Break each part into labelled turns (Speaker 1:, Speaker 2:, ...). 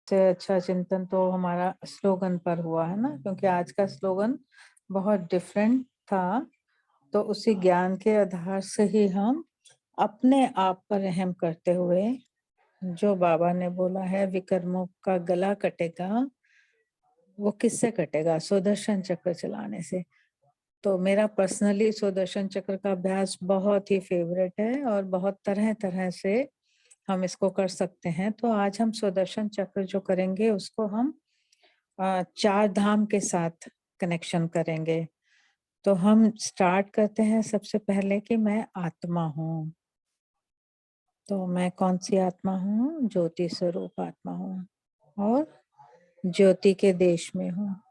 Speaker 1: सबसे अच्छा चिंतन तो हमारा स्लोगन पर हुआ है ना, क्योंकि आज का स्लोगन बहुत डिफरेंट था। तो उसी ज्ञान के आधार से ही हम अपने आप पर रहम करते हुए, जो बाबा ने बोला है विकर्मों का गला कटेगा, वो किससे कटेगा? सुदर्शन चक्र चलाने से। तो मेरा पर्सनली सुदर्शन चक्र का अभ्यास बहुत ही फेवरेट है और बहुत तरह-तरह से हम इसको कर सकते हैं। तो आज हम सुदर्शन चक्र जो करेंगे उसको हम 4 धाम के साथ कनेक्शन करेंगे। तो हम स्टार्ट करते हैं सबसे पहले कि मैं आत्मा हूँ। तो मैं कौन-सी आत्मा हूँ? ज्योति स्वरूप आत्मा हूँ और ज्योति के देश में हूँ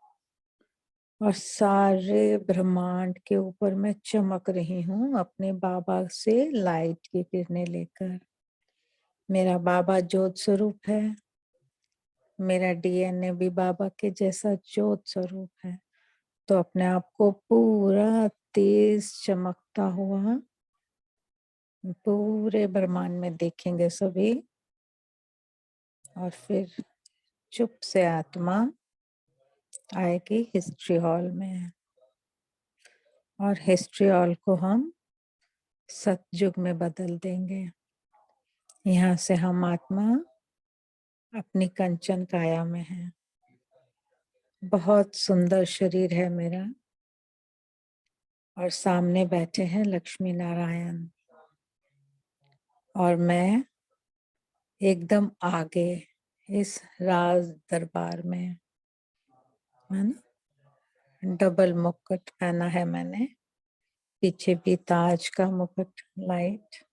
Speaker 1: और सारे ब्रह्मांड के ऊपर मैं चमक रही हूँ अपने बाबा से लाइट की किरणें लेकर। मेरा बाबा ज्योत स्वरूप है। मेरा डीएनए भी बाबा के जैसा ज्योत स्वरूप है। तो अपने आप को पूरा तेज चमकता हुआ पूरे ब्रह्मांड में देखेंगे सभी और फिर चुप से आत्मा आएगी हिस्ट्री हॉल में और हिस्ट्री हॉल को हम सतयुग में बदल देंगे। यहाँ से हम आत्मा अपनी कंचन काया में है। बहुत सुंदर शरीर है मेरा और सामने बैठे हैं लक्ष्मी नारायण और मैं एकदम आगे इस राज दरबार में, है ना? डबल मुकुट पहना है मैंने, पीछे भी ताज का मुकुट लाइट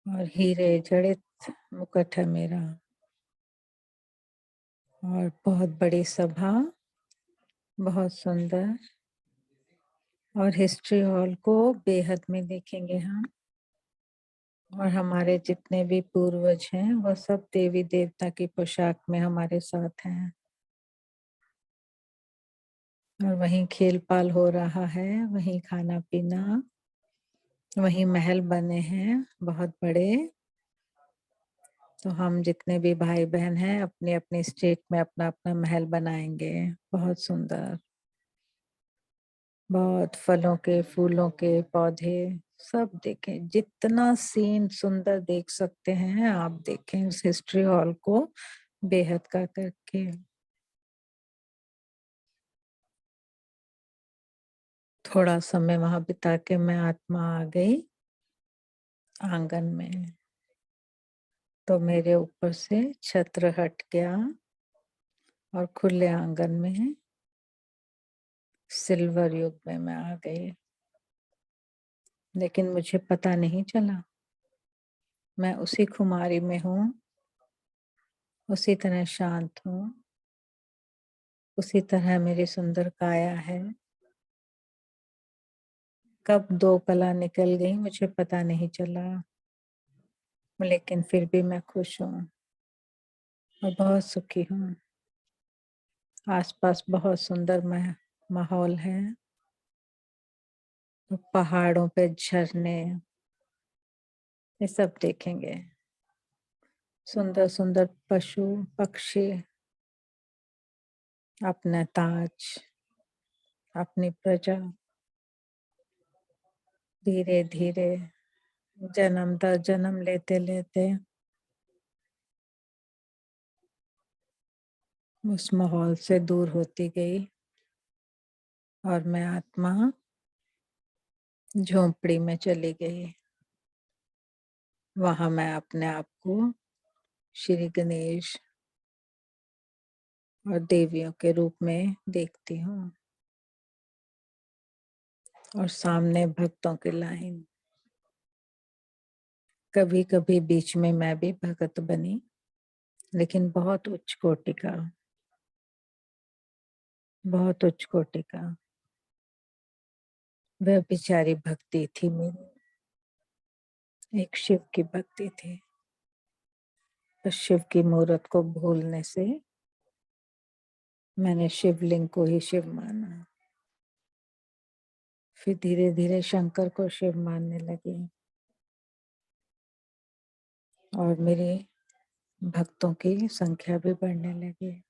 Speaker 1: और हीरे जड़ित मुकुट है मेरा और बहुत बड़ी सभा, बहुत सुंदर। और हिस्ट्री हॉल को बेहद में देखेंगे हम और हमारे जितने भी पूर्वज हैं वो सब देवी देवता की पोशाक में हमारे साथ हैं और वहीं खेल पाल हो रहा है, वहीं खाना पीना, वहीं महल बने हैं बहुत बड़े। तो हम जितने भी भाई बहन हैं अपने अपने स्टेट में अपना अपना महल बनाएंगे, बहुत सुंदर। बहुत फलों के, फूलों के पौधे सब देखें, जितना सीन सुंदर देख सकते हैं आप देखें उस हिस्ट्री हॉल को बेहद का करके। थोड़ा समय वहां बिता के मैं आत्मा आ गई आंगन में। तो मेरे ऊपर से छत्र हट गया और खुले आंगन में सिल्वर युग में मैं आ गई। लेकिन मुझे पता नहीं चला, मैं उसी खुमारी में हूँ, उसी तरह शांत हूँ, उसी तरह मेरी सुंदर काया है। कब 2 कला निकल गई मुझे पता नहीं चला, लेकिन फिर भी मैं खुश हूँ और बहुत सुखी हूँ। आसपास बहुत सुंदर माहौल है, तो पहाड़ों पे झरने, ये सब देखेंगे। सुंदर सुंदर पशु पक्षी, अपना ताज, अपनी प्रजा, धीरे धीरे जन्म दर जन्म लेते लेते उस माहौल से दूर होती गई और मैं आत्मा झोंपड़ी में चली गई। वहां मैं अपने आप को श्री गणेश और देवियों के रूप में देखती हूँ और सामने भक्तों की लाइन। कभी कभी बीच में मैं भी भगत बनी, लेकिन बहुत उच्च कोटि का, बहुत उच्च कोटि का। वह बेचारी भक्ति थी मेरी, एक शिव की भक्ति थी। तो शिव की मूर्त को भूलने से मैंने शिवलिंग को ही शिव माना। फिर धीरे धीरे शंकर को शिव मानने लगी और मेरी भक्तों की संख्या भी बढ़ने लगी।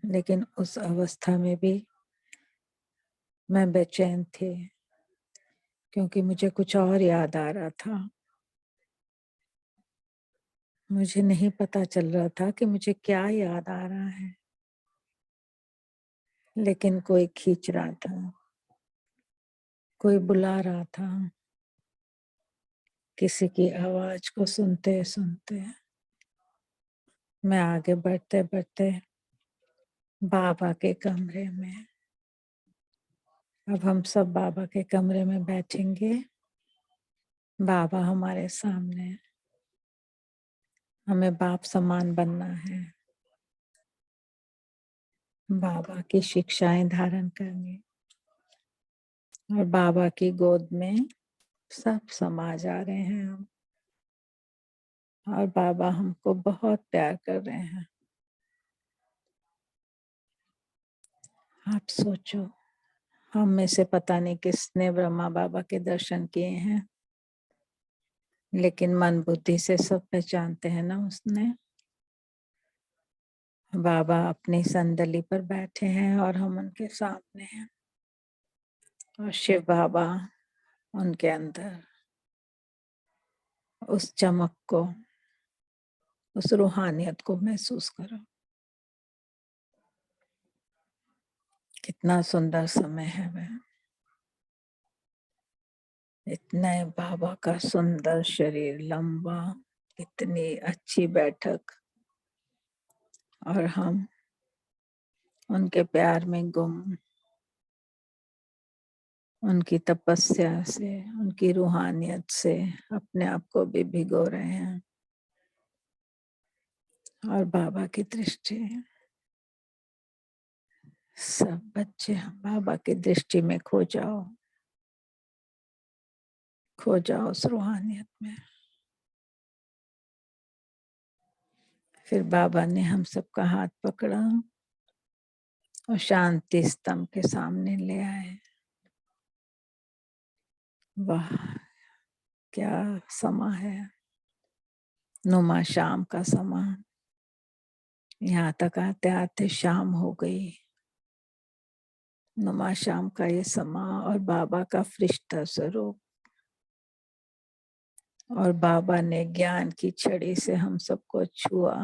Speaker 1: लेकिन उस अवस्था में भी मैं बेचैन थी, क्योंकि मुझे कुछ और याद आ रहा था। मुझे नहीं पता चल रहा था कि मुझे क्या याद आ रहा है, लेकिन कोई खींच रहा था, कोई बुला रहा था। किसी की आवाज को सुनते सुनते मैं आगे बढ़ते बढ़ते बाबा के कमरे में, अब हम सब बाबा के कमरे में बैठेंगे। बाबा हमारे सामने, हमें बाप समान बनना है, बाबा की शिक्षाएं धारण करनी, और बाबा की गोद में सब समा जा रहे हैं हम, और बाबा हमको बहुत प्यार कर रहे हैं। आप सोचो, हम में से पता नहीं किसने ब्रह्मा बाबा के दर्शन किए हैं, लेकिन मन बुद्धि से सब पहचानते हैं ना। उसने बाबा अपनी संदली पर बैठे हैं और हम उनके सामने हैं, और शिव बाबा उनके अंदर। उस चमक को, उस रूहानियत को महसूस करो। कितना सुंदर समय है वह। इतने बाबा का सुंदर शरीर, लंबा, इतनी अच्छी बैठक, और हम उनके प्यार में गुम, उनकी तपस्या से, उनकी रूहानियत से अपने आप को भी भिगो रहे हैं। और बाबा की दृष्टि, सब बच्चे बाबा की दृष्टि में खो जाओ, खो जाओ उस रूहानियत में। फिर बाबा ने हम सबका हाथ पकड़ा और शांति स्तंभ के सामने ले आए। वाह, क्या समा है, नुमा शाम का समा। यहाँ तक आते आते शाम हो गई। नुमा शाम का ये समा, और बाबा का फरिश्ता स्वरूप, और बाबा ने ज्ञान की छड़ी से हम सबको छुआ,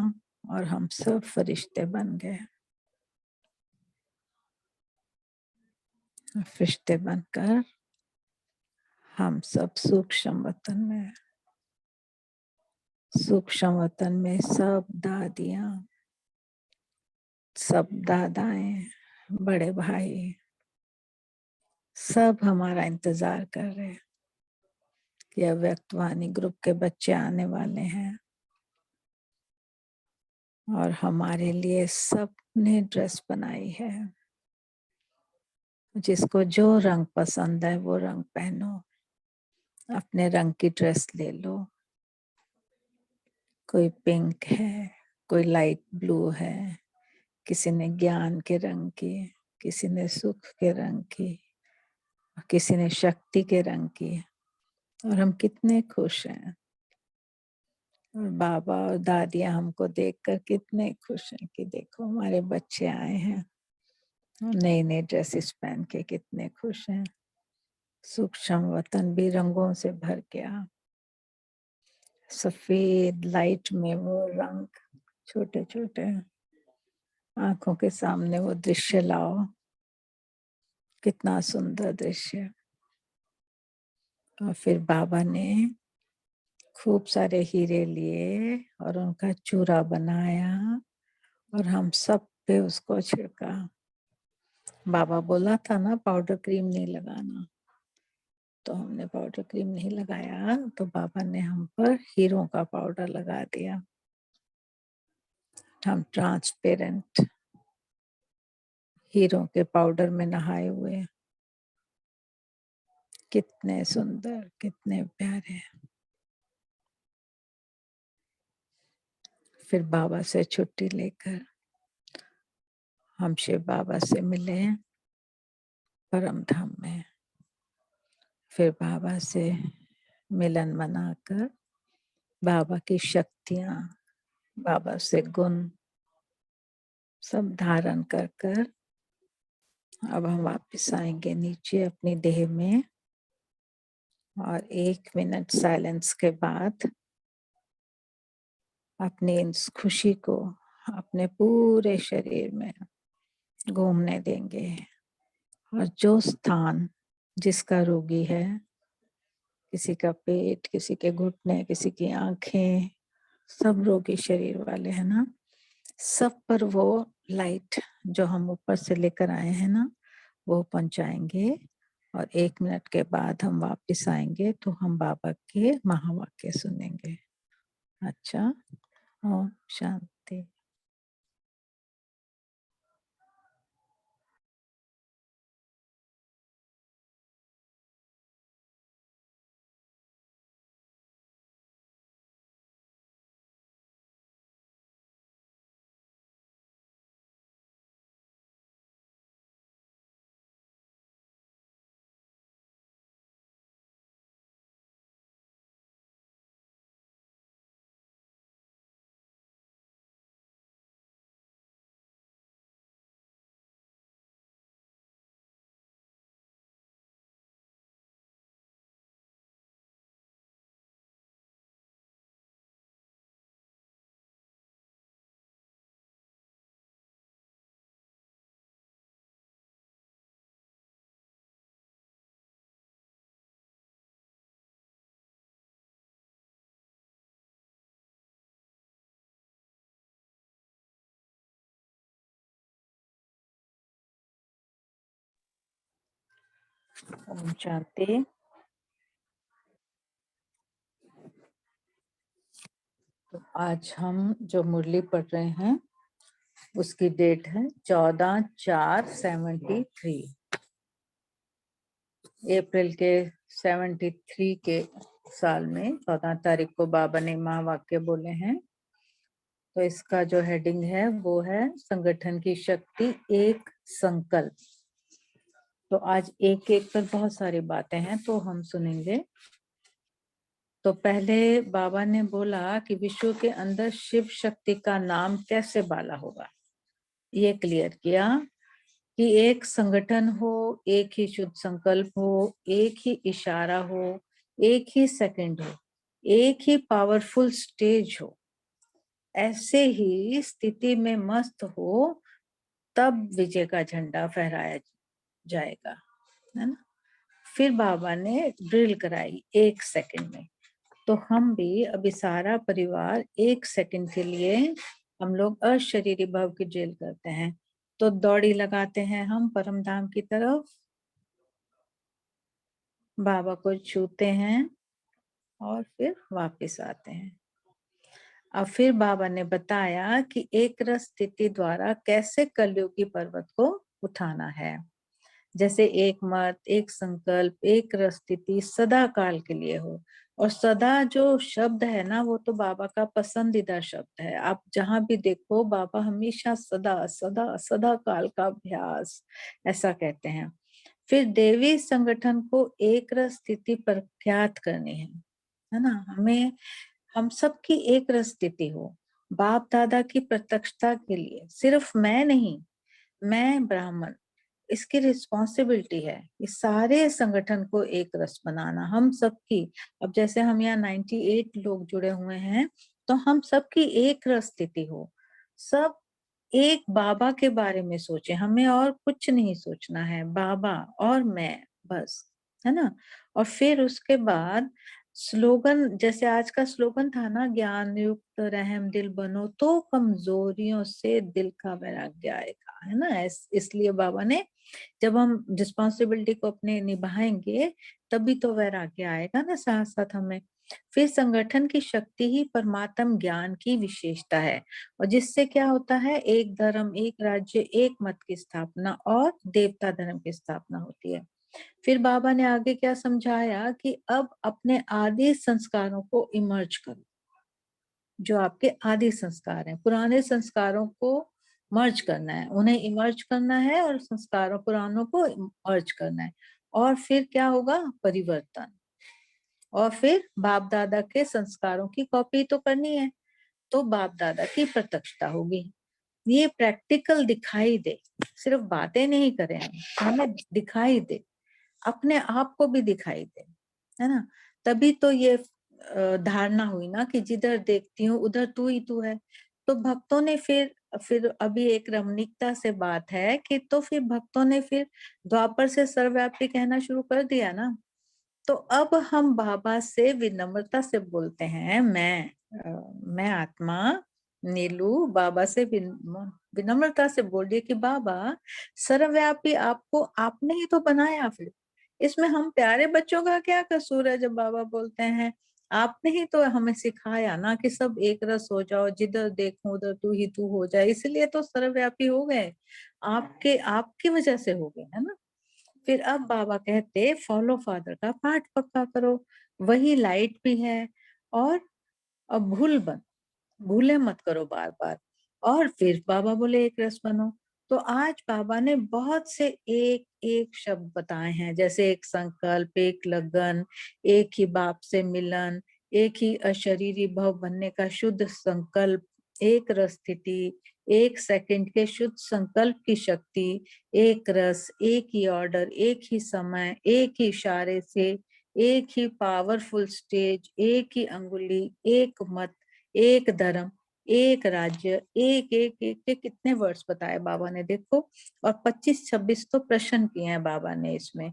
Speaker 1: और हम सब फरिश्ते बन गए। फरिश्ते बनकर हम सब सूक्ष्म वतन में, सूक्ष्म वतन में सब दादियां, सब दादाएं, बड़े भाई, सब हमारा इंतजार कर रहे हैं कि अव्यक्तवाणी ग्रुप के बच्चे आने वाले हैं, और हमारे लिए सब ने ड्रेस बनाई है। जिसको जो रंग पसंद है वो रंग पहनो, अपने रंग की ड्रेस ले लो। कोई पिंक है, कोई लाइट ब्लू है, किसी ने ज्ञान के रंग की, किसी ने सुख के रंग की, किसी ने शक्ति के रंग की। और हम कितने खुश हैं, और बाबा और दादियां हमको देखकर कितने खुश हैं कि देखो हमारे बच्चे आए हैं, नई नई ड्रेसेस पहन के कितने खुश हैं। सूक्ष्म वतन भी रंगों से भर गया। सफेद लाइट में वो रंग, छोटे छोटे, आंखों के सामने वो दृश्य लाओ, कितना सुंदर दृश्य। और फिर बाबा ने खूब सारे हीरे लिए और उनका चूरा बनाया, और हम सब पे उसको छिड़का। बाबा बोला था ना पाउडर क्रीम नहीं लगाना, तो हमने पाउडर क्रीम नहीं लगाया, तो बाबा ने हम पर हीरों का पाउडर लगा दिया। हम ट्रांसपेरेंट हीरों के पाउडर में नहाए हुए। कितने सुंदर, कितने प्यारे। फिर बाबा से छुट्टी लेकर हम शिव बाबा से मिले परम धाम में। फिर बाबा से मिलन मनाकर बाबा की शक्तियां, बाबा से गुण सब धारण कर कर अब हम वापस आएंगे नीचे अपनी देह में, और 1 मिनट साइलेंस के बाद अपनी इस खुशी को अपने पूरे शरीर में घूमने देंगे। और जो स्थान जिसका रोगी है, किसी का पेट, किसी के घुटने, किसी की आंखें, सब रोगी शरीर वाले हैं ना, सब पर वो लाइट जो हम ऊपर से लेकर आए हैं ना, वो पहुंचाएंगे। और 1 मिनट के बाद हम वापस आएंगे तो हम बाबा के महावाक्य सुनेंगे। अच्छा, ओम शांति। ओम शांति। तो आज हम जो मुरली पढ़ रहे हैं उसकी डेट है 14/4/73। अप्रैल के 73 के साल में 14 तारीख को बाबा ने महावाक्य बोले हैं। तो इसका जो हेडिंग है वो है संगठन की शक्ति, एक संकल्प। तो आज एक एक पर बहुत सारी बातें हैं तो हम सुनेंगे। तो पहले बाबा ने बोला कि विश्व के अंदर शिव शक्ति का नाम कैसे बाला होगा, ये क्लियर किया कि एक संगठन हो, एक ही शुद्ध संकल्प हो, एक ही इशारा हो, एक ही सेकंड हो, एक ही पावरफुल स्टेज हो, ऐसे ही स्थिति में मस्त हो, तब विजय का झंडा फहराया जाएगा, है ना। फिर बाबा ने ड्रिल कराई 1 सेकंड में। तो हम भी अभी सारा परिवार 1 सेकंड के लिए हम लोग अशरीरी भाव की ड्रिल करते हैं। तो दौड़ी लगाते हैं हम परम धाम की तरफ, बाबा को छूते हैं और फिर वापस आते हैं। अब फिर बाबा ने बताया कि एक रस स्थिति द्वारा कैसे कलयुगी पर्वत को उठाना है। जैसे एक मत, एक संकल्प, एक रस स्थिति सदा काल के लिए हो। और सदा जो शब्द है ना, वो तो बाबा का पसंदीदा शब्द है। आप जहां भी देखो बाबा हमेशा सदा सदा सदा काल का अभ्यास ऐसा कहते हैं। फिर देवी संगठन को एक रस स्थिति प्रख्यात करनी है ना। हमें हम सबकी एक रस स्थिति हो, बाप दादा की प्रत्यक्षता के लिए। सिर्फ मैं नहीं, मैं ब्राह्मण, इसकी रिस्पॉन्सिबिलिटी है इस सारे संगठन को एक रस बनाना, हम सबकी। अब जैसे हम यहाँ 98 लोग जुड़े हुए हैं, तो हम सबकी एक रस स्थिति हो, सब एक बाबा के बारे में सोचे, हमें और कुछ नहीं सोचना है, बाबा और मैं, बस, है ना। और फिर उसके बाद स्लोगन, जैसे आज का स्लोगन था ना, ज्ञान युक्त रहम दिल बनो तो कमजोरियों से दिल का वैराग्य आएगा, है ना। इसलिए बाबा ने, जब हम रिस्पॉन्सिबिलिटी को अपने निभाएंगे तभी तो वैराग्य आएगा ना साथ साथ हमें। फिर संगठन की शक्ति ही परमात्म ज्ञान की विशेषता है, और जिससे क्या होता है, एक धर्म, एक राज्य, एक मत की स्थापना और देवता धर्म की स्थापना होती है। फिर बाबा ने आगे क्या समझाया कि अब अपने आदि संस्कारों को इमर्ज करो। जो आपके आदि संस्कार हैं, पुराने संस्कारों को मर्ज करना है, उन्हें इमर्ज करना है, और संस्कारों पुरानों को मर्ज करना है। और फिर क्या होगा, परिवर्तन। और फिर बाप दादा के संस्कारों की कॉपी तो करनी है, तो बाप दादा की प्रत्यक्षता होगी। ये प्रैक्टिकल दिखाई दे, सिर्फ बातें नहीं करें हम, हमें दिखाई दे, अपने आप को भी दिखाई दे, है ना। तभी तो ये धारणा हुई ना कि जिधर देखती हूँ उधर तू ही तू है। तो भक्तों ने फिर अभी एक रमणीकता से बात है कि तो फिर भक्तों ने फिर द्वापर से सर्वव्यापी कहना शुरू कर दिया ना। तो अब हम बाबा से विनम्रता से बोलते हैं, मैं आत्मा नीलू बाबा से विनम्रता से बोल रही है कि बाबा सर्वव्यापी आपको आपने ही तो बनाया, फिर इसमें हम प्यारे बच्चों का क्या कसूर है। जब बाबा बोलते हैं आपने ही तो हमें सिखाया ना कि सब एक रस हो जाओ, जिधर देखो उधर तू ही तू हो जाए, इसलिए तो सर्वव्यापी हो गए, आपके आपकी वजह से हो गए, है ना। फिर अब बाबा कहते फॉलो फादर का पाठ पक्का करो, वही लाइट भी है। और अब भूले मत करो बार बार। और फिर बाबा बोले एक रस बनो। तो आज बाबा ने बहुत से एक एक शब्द बताए हैं, जैसे एक संकल्प, एक लगन, एक ही बाप से मिलन, एक ही अशरीरी भव बनने का शुद्ध संकल्प, एक रस स्थिति, एक सेकंड के शुद्ध संकल्प की शक्ति, एक रस, एक ही ऑर्डर, एक ही समय, एक ही इशारे से, एक ही पावरफुल स्टेज, एक ही अंगुली, एक मत, एक धर्म, एक राज्य, एक एक एक के कितने वर्ड्स बताए बाबा ने, देखो। और 25-26 तो प्रश्न किए हैं बाबा ने इसमें,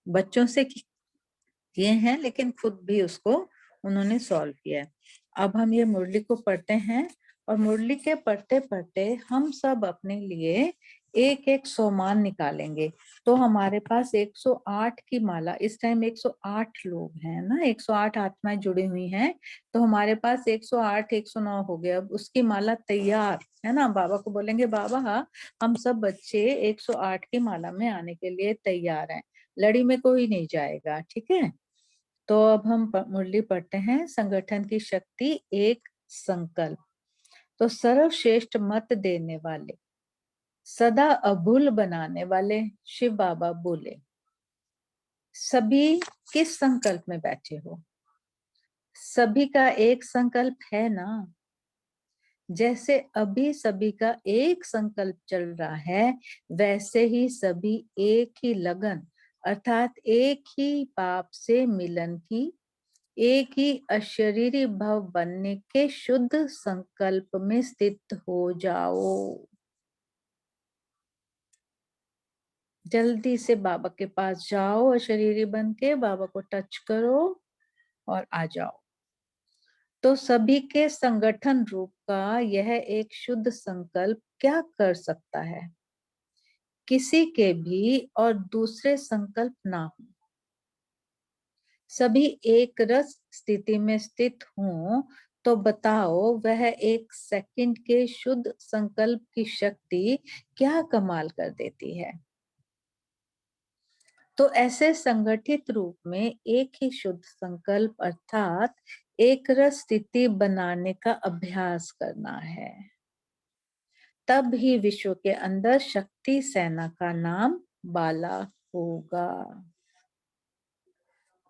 Speaker 1: बच्चों से किए हैं, लेकिन खुद भी उसको उन्होंने सॉल्व किया है। अब हम ये मुरली को पढ़ते हैं, और मुरली के पढ़ते पढ़ते हम सब अपने लिए एक एक सोमान निकालेंगे। तो हमारे पास 108 की माला, इस टाइम 108 लोग हैं ना, 108 आत्माएं जुड़ी हुई हैं। तो हमारे पास 108 109 हो गया, अब उसकी माला तैयार है ना। बाबा को बोलेंगे बाबा हम सब बच्चे 108 की माला में आने के लिए तैयार हैं, लड़ी में कोई नहीं जाएगा, ठीक है। तो अब हम मुरली पढ़ते हैं। संगठन की शक्ति, एक संकल्प। तो सर्वश्रेष्ठ मत देने वाले, सदा अभूल बनाने वाले शिव बाबा बोले, सभी किस संकल्प में बैठे हो? सभी का एक संकल्प है ना। जैसे अभी सभी का एक संकल्प चल रहा है, वैसे ही सभी एक ही लगन अर्थात एक ही पाप से मिलन की, एक ही अशरीरी भव बनने के शुद्ध संकल्प में स्थित हो जाओ। जल्दी से बाबा के पास जाओ, अशरीरी बन के बाबा को टच करो और आ जाओ। तो सभी के संगठन रूप का यह एक शुद्ध संकल्प क्या कर सकता है? किसी के भी और दूसरे संकल्प ना हो, सभी एक रस स्थिति में स्थित हों, तो बताओ वह एक सेकंड के शुद्ध संकल्प की शक्ति क्या कमाल कर देती है। तो ऐसे संगठित रूप में एक ही शुद्ध संकल्प अर्थात एक रस स्थिति बनाने का अभ्यास करना है। तब ही विश्व के अंदर शक्ति सेना का नाम बाला होगा।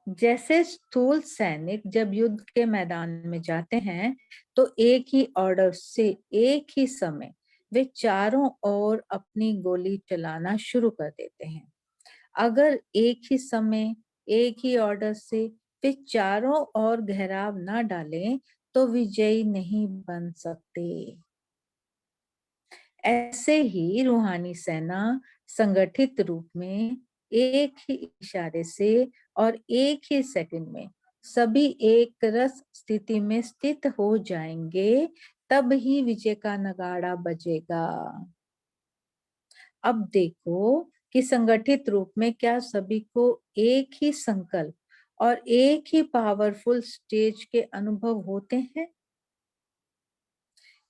Speaker 1: जैसे स्थूल सैनिक जब युद्ध के मैदान में जाते हैं, तो एक ही ऑर्डर से एक ही समय वे चारों ओर अपनी गोली चलाना शुरू कर देते हैं। अगर एक ही समय एक ही ऑर्डर से वे चारों ओर घेराव ना डालें, तो विजयी नहीं बन सकते। ऐसे ही रूहानी सेना संगठित रूप में एक ही इशारे से और एक ही सेकंड में सभी एक रस स्थिति में स्थित हो जाएंगे, तब ही विजय का नगाड़ा बजेगा। अब देखो कि संगठित रूप में क्या सभी को एक ही संकल्प और एक ही पावरफुल स्टेज के अनुभव होते हैं,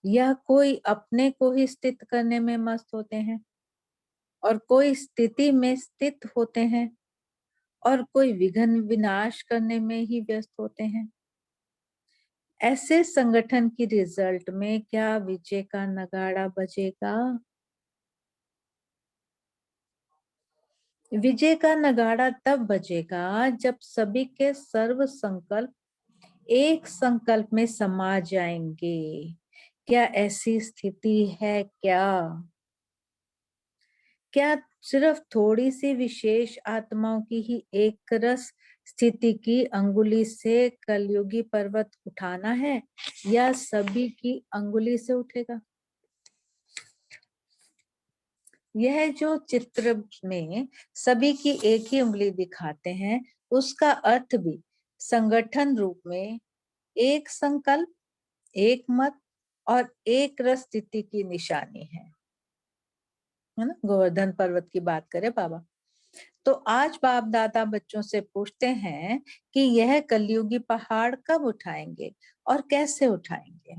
Speaker 1: या कोई अपने को ही स्थित करने में मस्त होते हैं, और कोई स्थिति में स्थित होते हैं, और कोई विघ्न विनाश करने में ही व्यस्त होते हैं। ऐसे संगठन की रिजल्ट में क्या विजय का नगाड़ा बजेगा? विजय का नगाड़ा तब बजेगा जब सभी के सर्व संकल्प एक संकल्प में समा जाएंगे। क्या ऐसी स्थिति है क्या? क्या सिर्फ थोड़ी सी विशेष आत्माओं की ही एक रस स्थिति की अंगुली से कलयुगी पर्वत उठाना है, या सभी की अंगुली से उठेगा? यह जो चित्र में सभी की एक ही उंगली दिखाते हैं, उसका अर्थ भी संगठन रूप में एक संकल्प, एक मत और एक रस स्थिति की निशानी है ना। गोवर्धन पर्वत की बात करें बाबा, तो आज बाप दादा बच्चों से पूछते हैं कि यह कलयुगी पहाड़ कब उठाएंगे और कैसे उठाएंगे।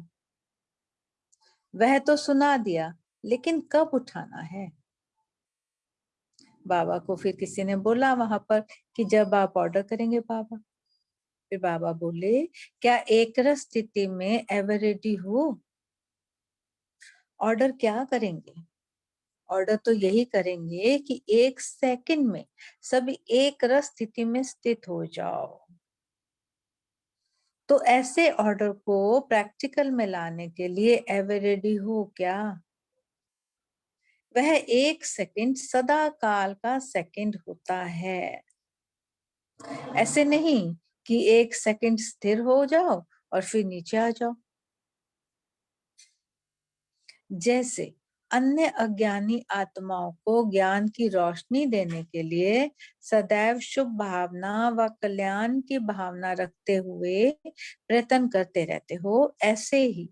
Speaker 1: वह तो सुना दिया, लेकिन कब उठाना है? बाबा को फिर किसी ने बोला वहां पर कि जब आप ऑर्डर करेंगे बाबा। फिर बाबा बोले, क्या एक रस स्थिति में एवर रेडी हो? ऑर्डर क्या करेंगे? ऑर्डर तो यही करेंगे कि एक सेकंड में सभी एक रस स्थिति में स्थित हो जाओ। तो ऐसे ऑर्डर को प्रैक्टिकल में लाने के लिए एवर रेडी हो क्या? वह एक सेकंड सदा काल का सेकंड होता है। ऐसे नहीं कि एक सेकंड स्थिर हो जाओ और फिर नीचे आ जाओ। जैसे अन्य अज्ञानी आत्माओं को ज्ञान की रोशनी देने के लिए सदैव शुभ भावना व कल्याण की भावना रखते हुए प्रयत्न करते रहते हो, ऐसे ही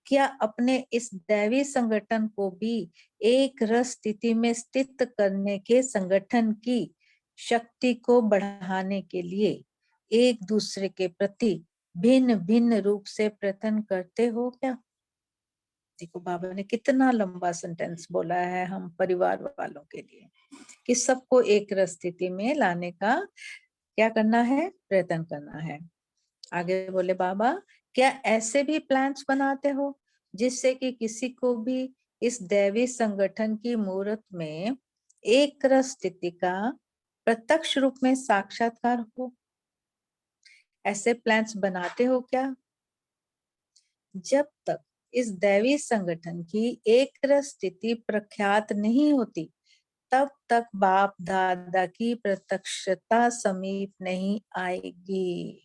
Speaker 1: क्या अपने इस दैवी संगठन को भी एक रस स्थिति में स्थित करने के संगठन की शक्ति को बढ़ाने के लिए एक दूसरे के प्रति भिन्न भिन्न रूप से प्रयत्न करते हो क्या? देखो बाबा ने कितना लंबा सेंटेंस बोला है हम परिवार वालों के लिए, कि सबको एक रस स्थिति में लाने का क्या करना है, प्रयत्न करना है। आगे बोले बाबा, क्या ऐसे भी प्लान्स बनाते हो जिससे कि किसी को भी इस दैवी संगठन की मूर्त में एक रस स्थिति का प्रत्यक्ष रूप में साक्षात्कार हो? ऐसे प्लान्स बनाते हो क्या? जब तक इस दैवी संगठन की एक रस स्थिति प्रख्यात नहीं होती, तब तक बाप दादा की प्रत्यक्षता समीप नहीं आएगी।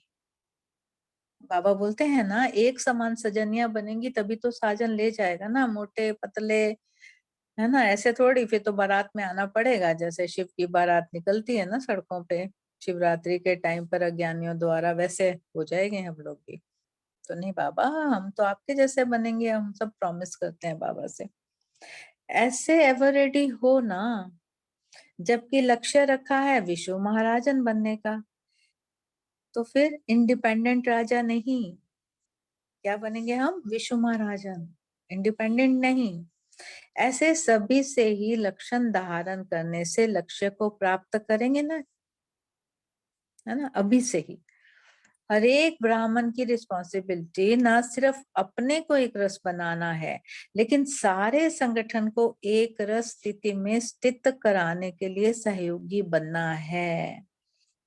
Speaker 1: बाबा बोलते हैं ना, एक समान सजनिया बनेंगी तभी तो साजन ले जाएगा ना, मोटे पतले, है ना। ऐसे थोड़ी, फिर तो बारात में आना पड़ेगा, जैसे शिव की बारात निकलती है ना सड़कों पे शिवरात्रि के टाइम पर अज्ञानियों द्वारा, वैसे हो जाएंगे हम लोग भी। तो नहीं बाबा, हम तो आपके जैसे बनेंगे, हम सब प्रॉमिस करते हैं बाबा से। ऐसे एवर रेडी हो ना, जबकि लक्ष्य रखा है विश्व महाराजन बनने का, तो फिर इंडिपेंडेंट राजा नहीं, क्या बनेंगे हम, विश्व महाराजन, इंडिपेंडेंट नहीं। ऐसे सभी से ही लक्षण धारण करने से लक्ष्य को प्राप्त करेंगे ना, है ना, अभी से ही। हर एक ब्राह्मण की रिस्पॉन्सिबिलिटी ना सिर्फ अपने को एक रस बनाना है, लेकिन सारे संगठन को एक रस स्थिति में स्थित कराने के लिए सहयोगी बनना है।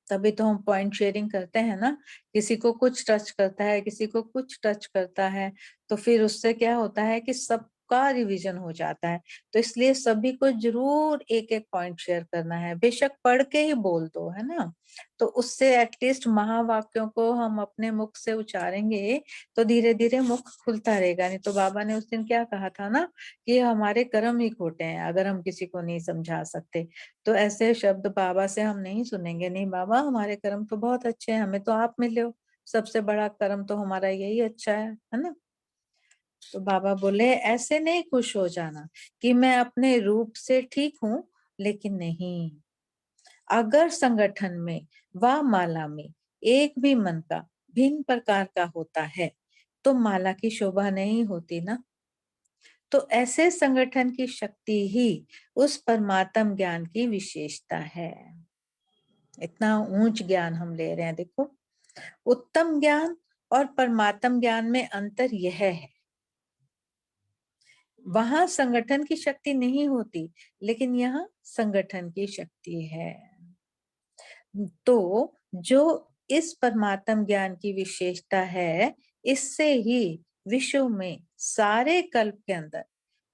Speaker 1: तभी तो हम पॉइंट शेयरिंग करते हैं ना, किसी को कुछ टच करता है, किसी को कुछ टच करता है, तो फिर उससे क्या होता है कि सबका रिवीजन हो जाता है। तो इसलिए सभी को जरूर एक एक पॉइंट शेयर करना है, बेशक पढ़ के ही बोल दो, है ना। तो उससे एटलीस्ट महावाक्यों को हम अपने मुख से उच्चारेंगे तो धीरे धीरे मुख खुलता रहेगा। नहीं तो बाबा ने उस दिन क्या कहा था ना, कि हमारे कर्म ही खोटे हैं अगर हम किसी को नहीं समझा सकते। तो ऐसे शब्द बाबा से हम नहीं सुनेंगे, नहीं बाबा हमारे कर्म तो बहुत अच्छे हैं, हमें तो आप मिले हो, सबसे बड़ा कर्म तो हमारा यही अच्छा है ना। तो बाबा बोले, ऐसे नहीं खुश हो जाना कि मैं अपने रूप से ठीक हूं, लेकिन नहीं, अगर संगठन में व माला में एक भी मन का भिन्न प्रकार का होता है तो माला की शोभा नहीं होती ना। तो ऐसे संगठन की शक्ति ही उस परमात्म ज्ञान की विशेषता है। इतना ऊंच ज्ञान हम ले रहे हैं, देखो। उत्तम ज्ञान और परमात्म ज्ञान में अंतर यह है वहां संगठन की शक्ति नहीं होती, लेकिन यहाँ संगठन की शक्ति है। तो जो इस परमात्म ज्ञान की विशेषता है, इससे ही विश्व में सारे कल्प के अंदर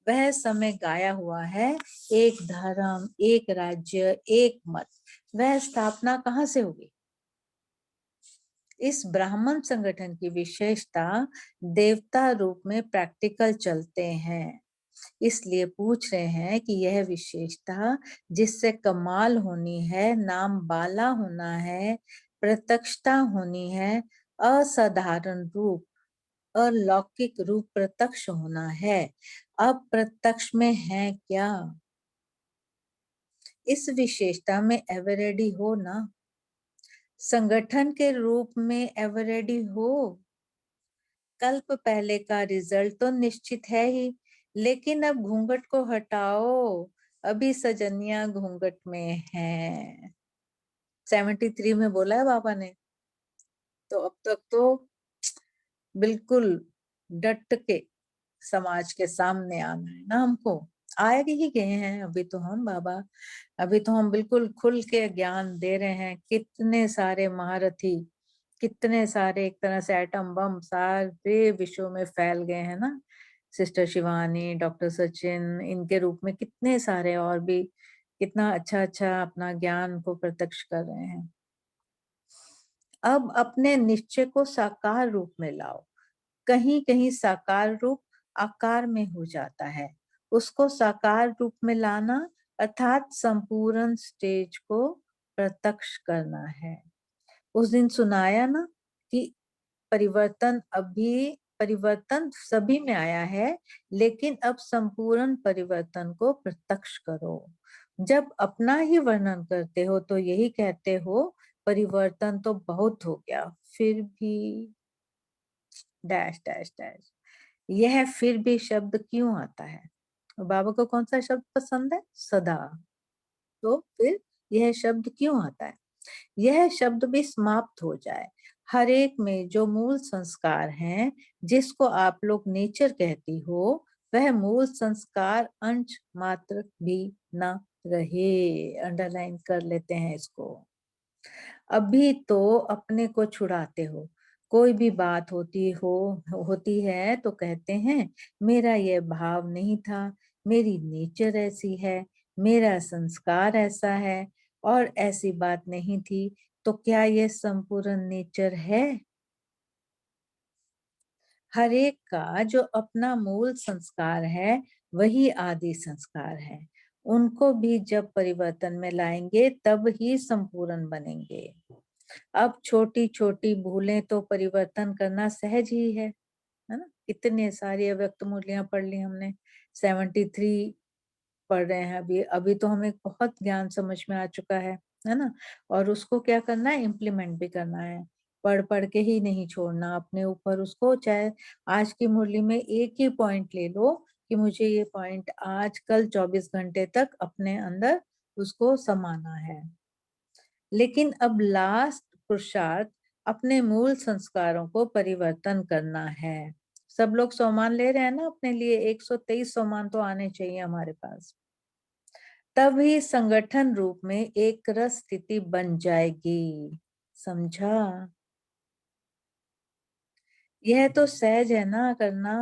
Speaker 1: वह समय गाया हुआ है, एक धर्म, एक राज्य, एक मत। वह स्थापना कहाँ से होगी? इस ब्राह्मण संगठन की विशेषता देवता रूप में प्रैक्टिकल चलते हैं, इसलिए पूछ रहे हैं कि यह विशेषता जिससे कमाल होनी है, नाम बाला होना है, प्रत्यक्षता होनी है, असाधारण रूप, अलौकिक रूप प्रत्यक्ष होना है। अब प्रत्यक्ष में है क्या? इस विशेषता में एवरेडी हो ना, संगठन के रूप में एवरेडी हो। कल्प पहले का रिजल्ट तो निश्चित है ही, लेकिन अब घूंघट को हटाओ, अभी सजनिया घूंघट में है। 73 में बोला है बाबा ने। तो अब तक तो बिल्कुल डट के समाज के सामने आना है ना हमको। आए ही गए हैं अभी तो हम बाबा, अभी तो हम बिल्कुल खुल के ज्ञान दे रहे हैं। कितने सारे महारथी, कितने सारे एक तरह से एटम बम सारे विश्व में फैल गए हैं ना। सिस्टर शिवानी, डॉक्टर सचिन, इनके रूप में कितने सारे और भी कितना अच्छा अच्छा अपना ज्ञान को प्रत्यक्ष कर रहे हैं। अब अपने निश्चय को साकार रूप में लाओ। कहीं कहीं साकार रूप आकार में हो जाता है, उसको साकार रूप में लाना अर्थात संपूर्ण स्टेज को प्रत्यक्ष करना है। उस दिन सुनाया ना कि परिवर्तन सभी में आया है, लेकिन अब संपूर्ण परिवर्तन को प्रत्यक्ष करो। जब अपना ही वर्णन करते हो तो यही कहते हो परिवर्तन तो बहुत हो गया, फिर भी डैश डैश डैश। यह फिर भी शब्द क्यों आता है? बाबा को कौन सा शब्द पसंद है? सदा। तो फिर यह शब्द क्यों आता है? यह शब्द भी समाप्त हो जाए। हर एक में जो मूल संस्कार हैं, जिसको आप लोग नेचर कहती हो, वह मूल संस्कार अंश मात्र भी न रहे। अंडरलाइन कर लेते हैं इसको। अभी तो अपने को छुड़ाते हो। कोई भी बात होती है तो कहते हैं मेरा ये भाव नहीं था, मेरी नेचर ऐसी है, मेरा संस्कार ऐसा है, और ऐसी बात नहीं थी। तो क्या ये संपूर्ण नेचर है? हर एक का जो अपना मूल संस्कार है, वही आदि संस्कार है। उनको भी जब परिवर्तन में लाएंगे तब ही संपूर्ण बनेंगे। अब छोटी छोटी भूलें तो परिवर्तन करना सहज ही है ना। कितने सारी अव्यक्त मूल्यें पढ़ ली हमने। 73 पढ़ रहे हैं अभी। अभी तो हमें बहुत ज्ञान समझ में आ चुका है ना। और उसको क्या करना है? इम्प्लीमेंट भी करना है। पढ़ पढ़ के ही नहीं छोड़ना अपने ऊपर उसको। चाहे आज की मुरली में एक ही पॉइंट ले लो कि मुझे ये पॉइंट आज कल 24 घंटे तक अपने अंदर उसको समाना है। लेकिन अब लास्ट पुरुषार्थ अपने मूल संस्कारों को परिवर्तन करना है। सब लोग सोमान ले रहे हैं ना अपने लिए। 123 सोमान तो आने चाहिए हमारे पास, तभी संगठन रूप में एक रस स्थिति बन जाएगी। समझा? यह तो सहज है ना करना।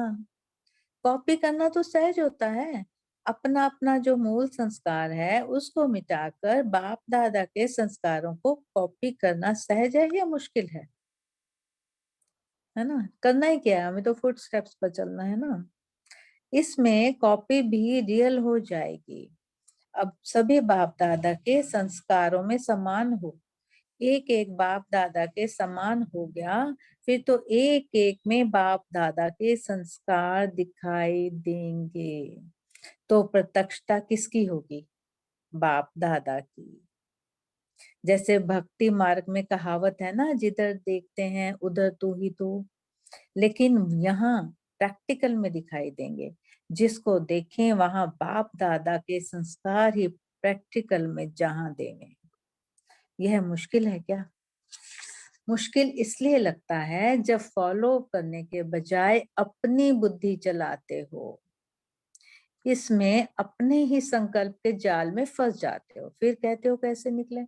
Speaker 1: कॉपी करना तो सहज होता है। अपना अपना जो मूल संस्कार है उसको मिटाकर बाप दादा के संस्कारों को कॉपी करना सहज है या मुश्किल है ना? करना ही क्या है, हमें तो फुट स्टेप्स पर चलना है ना। इसमें कॉपी भी रियल हो जाएगी। अब सभी बाप दादा के संस्कारों में समान हो। एक एक बाप दादा के समान हो गया, फिर तो एक एक में बाप दादा के संस्कार दिखाई देंगे। तो प्रत्यक्षता किसकी होगी? बाप दादा की। जैसे भक्ति मार्ग में कहावत है ना, जिधर देखते हैं उधर तू ही तू। लेकिन यहाँ प्रैक्टिकल में दिखाई देंगे। जिसको देखें वहां बाप दादा के संस्कार ही प्रैक्टिकल में जहां देंगे। यह मुश्किल है क्या? मुश्किल इसलिए लगता है जब फॉलो करने के बजाय अपनी बुद्धि चलाते हो। इसमें अपने ही संकल्प के जाल में फंस जाते हो, फिर कहते हो कैसे निकले,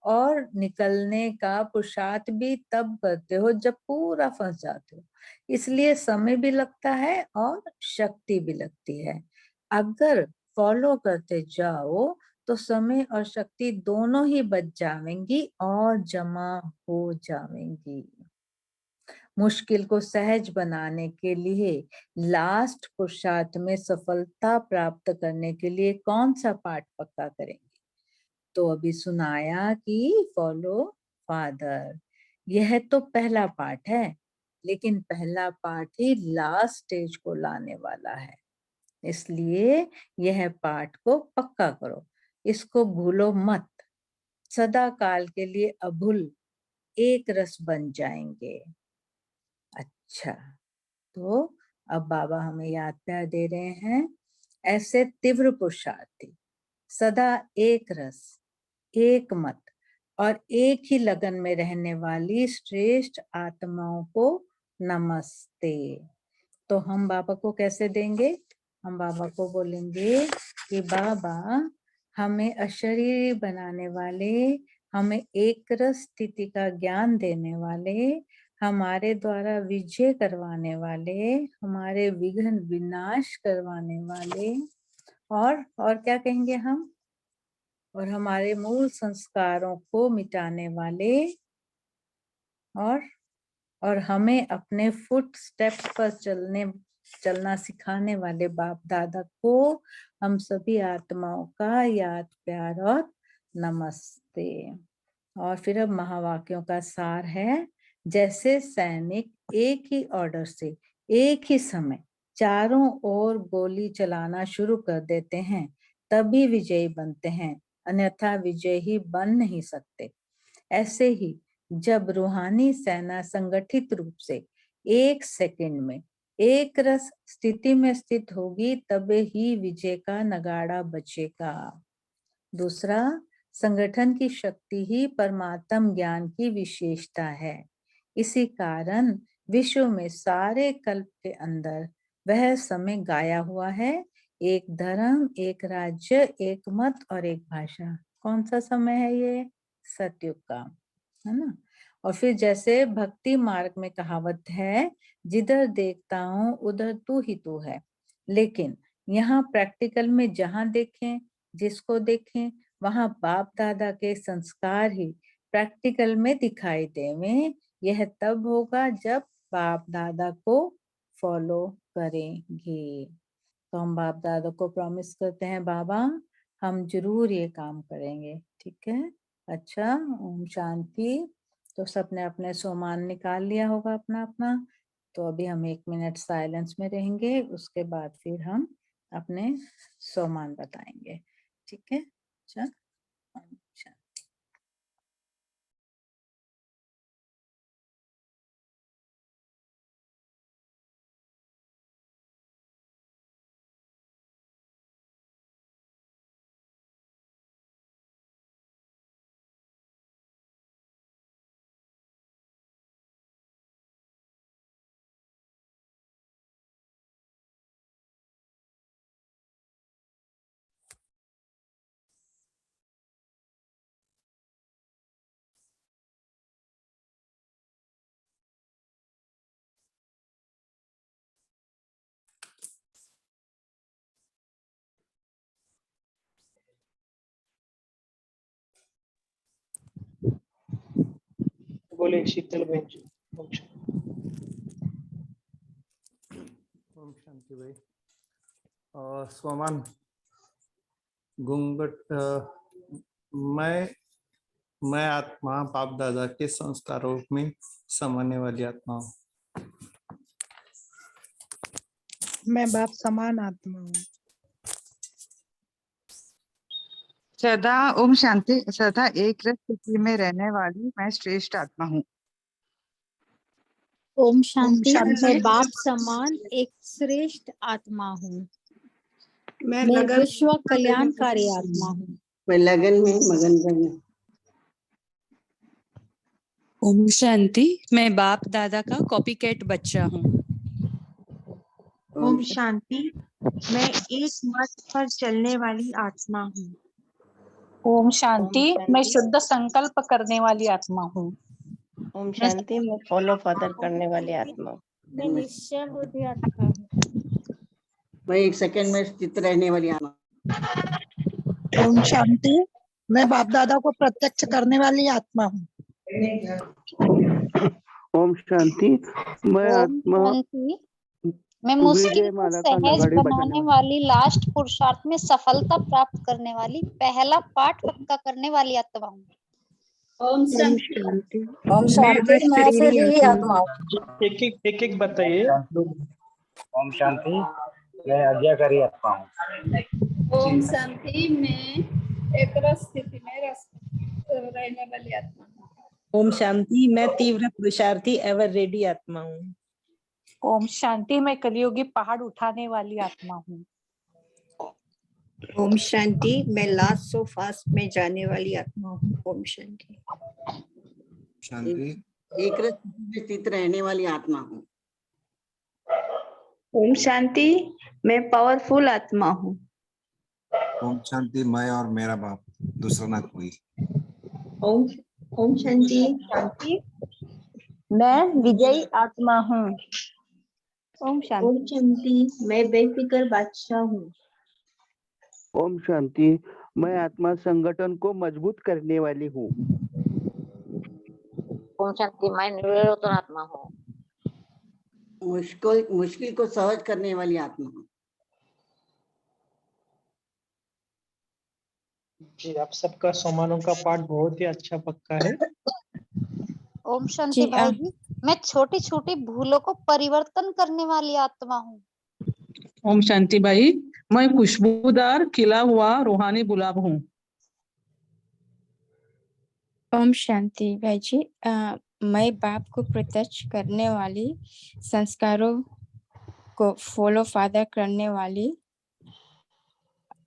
Speaker 1: और निकलने का पुरुषार्थ भी तब करते हो जब पूरा फंस जाते हो। इसलिए समय भी लगता है और शक्ति भी लगती है। अगर फॉलो करते जाओ तो समय और शक्ति दोनों ही बच जाएंगी और जमा हो जाएंगी। मुश्किल को सहज बनाने के लिए, लास्ट पुरुषार्थ में सफलता प्राप्त करने के लिए कौन सा पाठ पक्का करेंगे? तो अभी सुनाया कि फॉलो फादर, यह तो पहला पार्ट है, लेकिन पहला पार्ट ही लास्ट स्टेज को लाने वाला है। इसलिए यह पार्ट को पक्का करो, इसको भूलो मत। सदा काल के लिए अभूल एक रस बन जाएंगे। अच्छा, तो अब बाबा हमें याद प्यार दे रहे हैं, ऐसे तीव्र पुरुषार्थी, सदा एक रस, एक मत और एक ही लगन में रहने वाली श्रेष्ठ आत्माओं को नमस्ते। तो हम बाबा को कैसे देंगे? हम बाबा को बोलेंगे कि बाबा हमें अशरीरी बनाने वाले, हमें एक रस स्थिति का ज्ञान देने वाले, हमारे द्वारा विजय करवाने वाले, हमारे विघ्न विनाश करवाने वाले, और क्या कहेंगे हम, और हमारे मूल संस्कारों को मिटाने वाले, और हमें अपने फुट स्टेप्स पर चलना सिखाने वाले बाप दादा को हम सभी आत्माओं का याद प्यार और नमस्ते। और फिर अब महावाक्यों का सार है, जैसे सैनिक एक ही ऑर्डर से एक ही समय चारों ओर गोली चलाना शुरू कर देते हैं तभी विजयी बनते हैं, अन्यथा विजयी बन नहीं सकते। ऐसे ही जब रूहानी सेना संगठित रूप से एक सेकंड में एक रस स्थिति में स्थित होगी तभी ही विजय का नगाड़ा बजेगा। दूसरा, संगठन की शक्ति ही परमात्म ज्ञान की विशेषता है। इसी कारण विश्व में सारे कल्प के अंदर वह समय गाया हुआ है, एक धर्म, एक राज्य, एक मत और एक भाषा। कौन सा समय है ये? सतयुग का, है ना। और फिर जैसे भक्ति मार्ग में कहावत है, जिधर देखता हूँ उधर तू ही तू है। लेकिन यहाँ प्रैक्टिकल में जहाँ देखें, जिसको देखें, वहां बाप दादा के संस्कार ही प्रैक्टिकल में दिखाई देवे। यह तब होगा जब बाप दादा को फॉलो करेंगे। तो हम बाप दादा को प्रॉमिस करते हैं, बाबा हम जरूर ये काम करेंगे, ठीक है। अच्छा, ओम शांति। तो सबने अपने सोमान निकाल लिया होगा अपना अपना। तो अभी हम 1 मिनट साइलेंस में रहेंगे, उसके बाद फिर हम अपने सोमान बताएंगे, ठीक है। अच्छा, ओम शांति।
Speaker 2: बोले शीतल बहन जी।
Speaker 3: ओम शांति भाई। सोमान घूंघट, मैं आत्मा बाप दादा के संस्कारों में समाने वाली आत्मा हूँ।
Speaker 4: मैं बाप समान आत्मा हूँ।
Speaker 5: सदा ओम शांति। सदा एक रस स्थिति में रहने वाली मैं श्रेष्ठ आत्मा हूँ।
Speaker 6: ओम शांति। मैं बाप समान एक श्रेष्ठ आत्मा हूँ। मैं विश्व कल्याणकारी आत्मा हूँ।
Speaker 7: मैं लगन में मगन रहूं।
Speaker 8: ओम शांति। मैं बाप दादा का कॉपीकैट बच्चा हूँ।
Speaker 9: ओम शांति।
Speaker 2: मैं एक मत पर चलने वाली आत्मा हूँ।
Speaker 9: ओम शांति। मैं शुद्ध संकल्प करने वाली आत्मा हूँ।
Speaker 10: ओम शांति। मैं फॉलो फादर करने वाली आत्मा हूँ।
Speaker 6: मैं निश्चय बुद्धि आत्मा हूँ।
Speaker 7: मैं 1 सेकंड में स्थित रहने वाली आत्मा।
Speaker 4: ओम शांति। मैं बाप दादा को प्रत्यक्ष करने वाली आत्मा हूँ।
Speaker 11: ओम शांति। मैं
Speaker 9: ओम
Speaker 11: आत्मा
Speaker 9: शांति। मैं मुश्किल
Speaker 11: विजय
Speaker 9: को
Speaker 11: माला का
Speaker 9: सहज
Speaker 11: नगाड़े बजाने
Speaker 9: बनाने वाली लास्ट पुरुषार्थ में सफलता प्राप्त करने वाली पहला पाठ पक्का करने वाली आत्मा हूँ।
Speaker 10: ओम शांति।
Speaker 1: ओम शांति। मैं शरीरी आत्मा हूँ।
Speaker 3: एक एक बताइए।
Speaker 12: ओम शांति। मैं आज्ञाकारी आत्मा हूँ।
Speaker 10: ओम शांति। मैं एक रस स्थिति में रहने वाली आत्मा हूँ।
Speaker 13: ओम शांति। मैं तीव्र पुरुषार्थी एवर रेडी आत्मा हूँ।
Speaker 9: ओम शांति। मैं कलियुगी पहाड़ उठाने वाली आत्मा हूँ।
Speaker 14: ओम शांति। मैं लास्ट सो फास्ट में जाने वाली आत्मा हूँ। ओम शांति।
Speaker 7: शांति। एक रस में स्थित रहने वाली आत्मा हूँ।
Speaker 10: ओम शांति। मैं पावरफुल आत्मा हूँ।
Speaker 15: ओम शांति। मैं और मेरा बाप, दूसरा ना कोई।
Speaker 10: ओम शांति।
Speaker 14: शांति।
Speaker 10: मैं विजयी आत्मा हूँ।
Speaker 14: ओम शांति।
Speaker 10: ओम शांति। मैं बेफिक्र बादशाह हूँ।
Speaker 11: ओम शांति। मैं आत्मा संगठन को मजबूत करने वाली हूँ।
Speaker 16: ओम शांति। मैं निर्विरोधन आत्मा हूँ।
Speaker 7: मुश्किल को सहज करने वाली आत्मा हूँ।
Speaker 3: जी, आप सबका समानों का पाठ बहुत ही अच्छा पक्का है।
Speaker 9: ओम शांति भाई जी। मैं छोटी छोटी भूलों को परिवर्तन करने वाली आत्मा हूँ।
Speaker 17: ओम शांति भाई। मैं खुशबूदार खिला हुआ रूहानी गुलाब हूँ।
Speaker 18: ओम शांति भाई जी। मैं बाप को प्रत्यक्ष करने वाली, संस्कारों को फॉलो फादर करने वाली,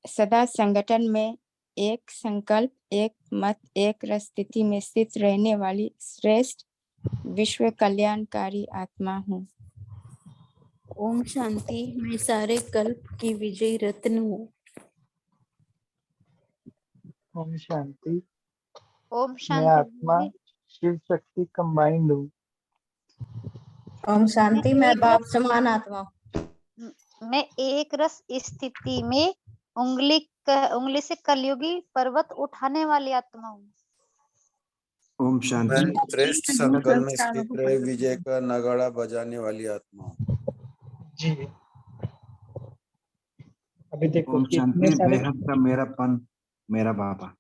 Speaker 18: सदा संगठन में एक संकल्प, एक मत, एक रस स्थिति में स्थित रहने वाली श्रेष्ठ विश्व कल्याणकारी आत्मा हूँ।
Speaker 6: ओम शांति। मैं सारे कल्प की विजयी रत्न हूँ।
Speaker 3: ओम शांति।
Speaker 9: ओम
Speaker 3: मैं
Speaker 9: शांति
Speaker 3: आत्मा शिव शक्ति कंबाइंड हूँ।
Speaker 6: ओम शांति। मैं बाप समान आत्मा हूँ।
Speaker 9: मैं एक रस स्थिति में उंगली से कलयुगी पर्वत उठाने वाली आत्मा हूँ।
Speaker 15: ओम शांति।
Speaker 12: मैं श्रेष्ठ सर्कल में स्थित रहे विजय का नगाड़ा बजाने वाली आत्मा हूँ।
Speaker 3: जी। अभी देखो
Speaker 15: ओम
Speaker 3: कितने
Speaker 15: शांति।
Speaker 3: सारे।
Speaker 15: बेहद का मेरापन, मेरा बाबा।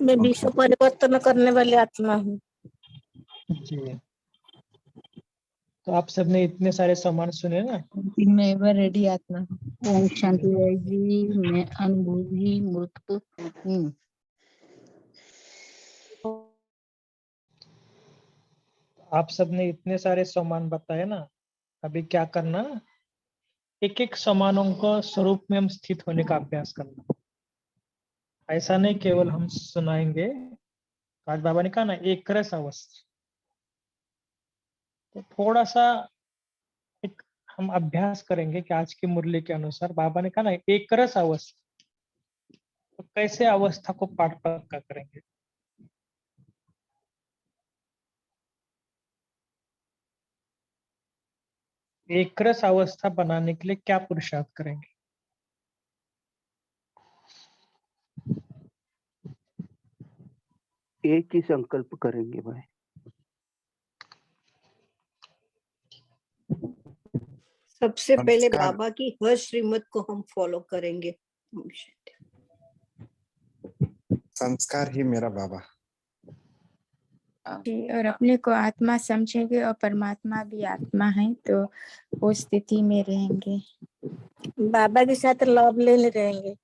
Speaker 6: मैं विश्व परिवर्तन करने वाली आत्मा हूँ।
Speaker 3: जी। तो आप सबने इतने सारे सम्मान सुने ना।
Speaker 14: मैं एवर रेडी आत्मा हूँ। ओम शांति भाई जी। मैं अनुभवी मूर्ख हूँ।
Speaker 3: आप सबने इतने सारे सम्मान बताए ना। अभी क्या करना, एक एक सम्मानों को स्वरूप में हम स्थित होने का अभ्यास करना। ऐसा नहीं केवल हम सुनाएंगे। आज बाबा ने कहा ना एक रस अवस्था, तो थोड़ा सा एक हम अभ्यास करेंगे कि आज की मुरली के अनुसार बाबा ने कहा ना एक रस अवस्था, तो कैसे अवस्था को पाठ पक्का करेंगे। एक रस अवस्था बनाने के लिए क्या पुरुषार्थ करेंगे।
Speaker 11: एक ही संकल्प करेंगे भाई।
Speaker 14: सबसे पहले बाबा की हर श्रीमत को हम फॉलो करेंगे। ओम शांति।
Speaker 15: संस्कार ही मेरा बाबा।
Speaker 18: और अपने को आत्मा समझेंगे और परमात्मा भी आत्मा है, तो वो स्थिति में रहेंगे।
Speaker 6: बाबा के साथ लव ले रहेंगे।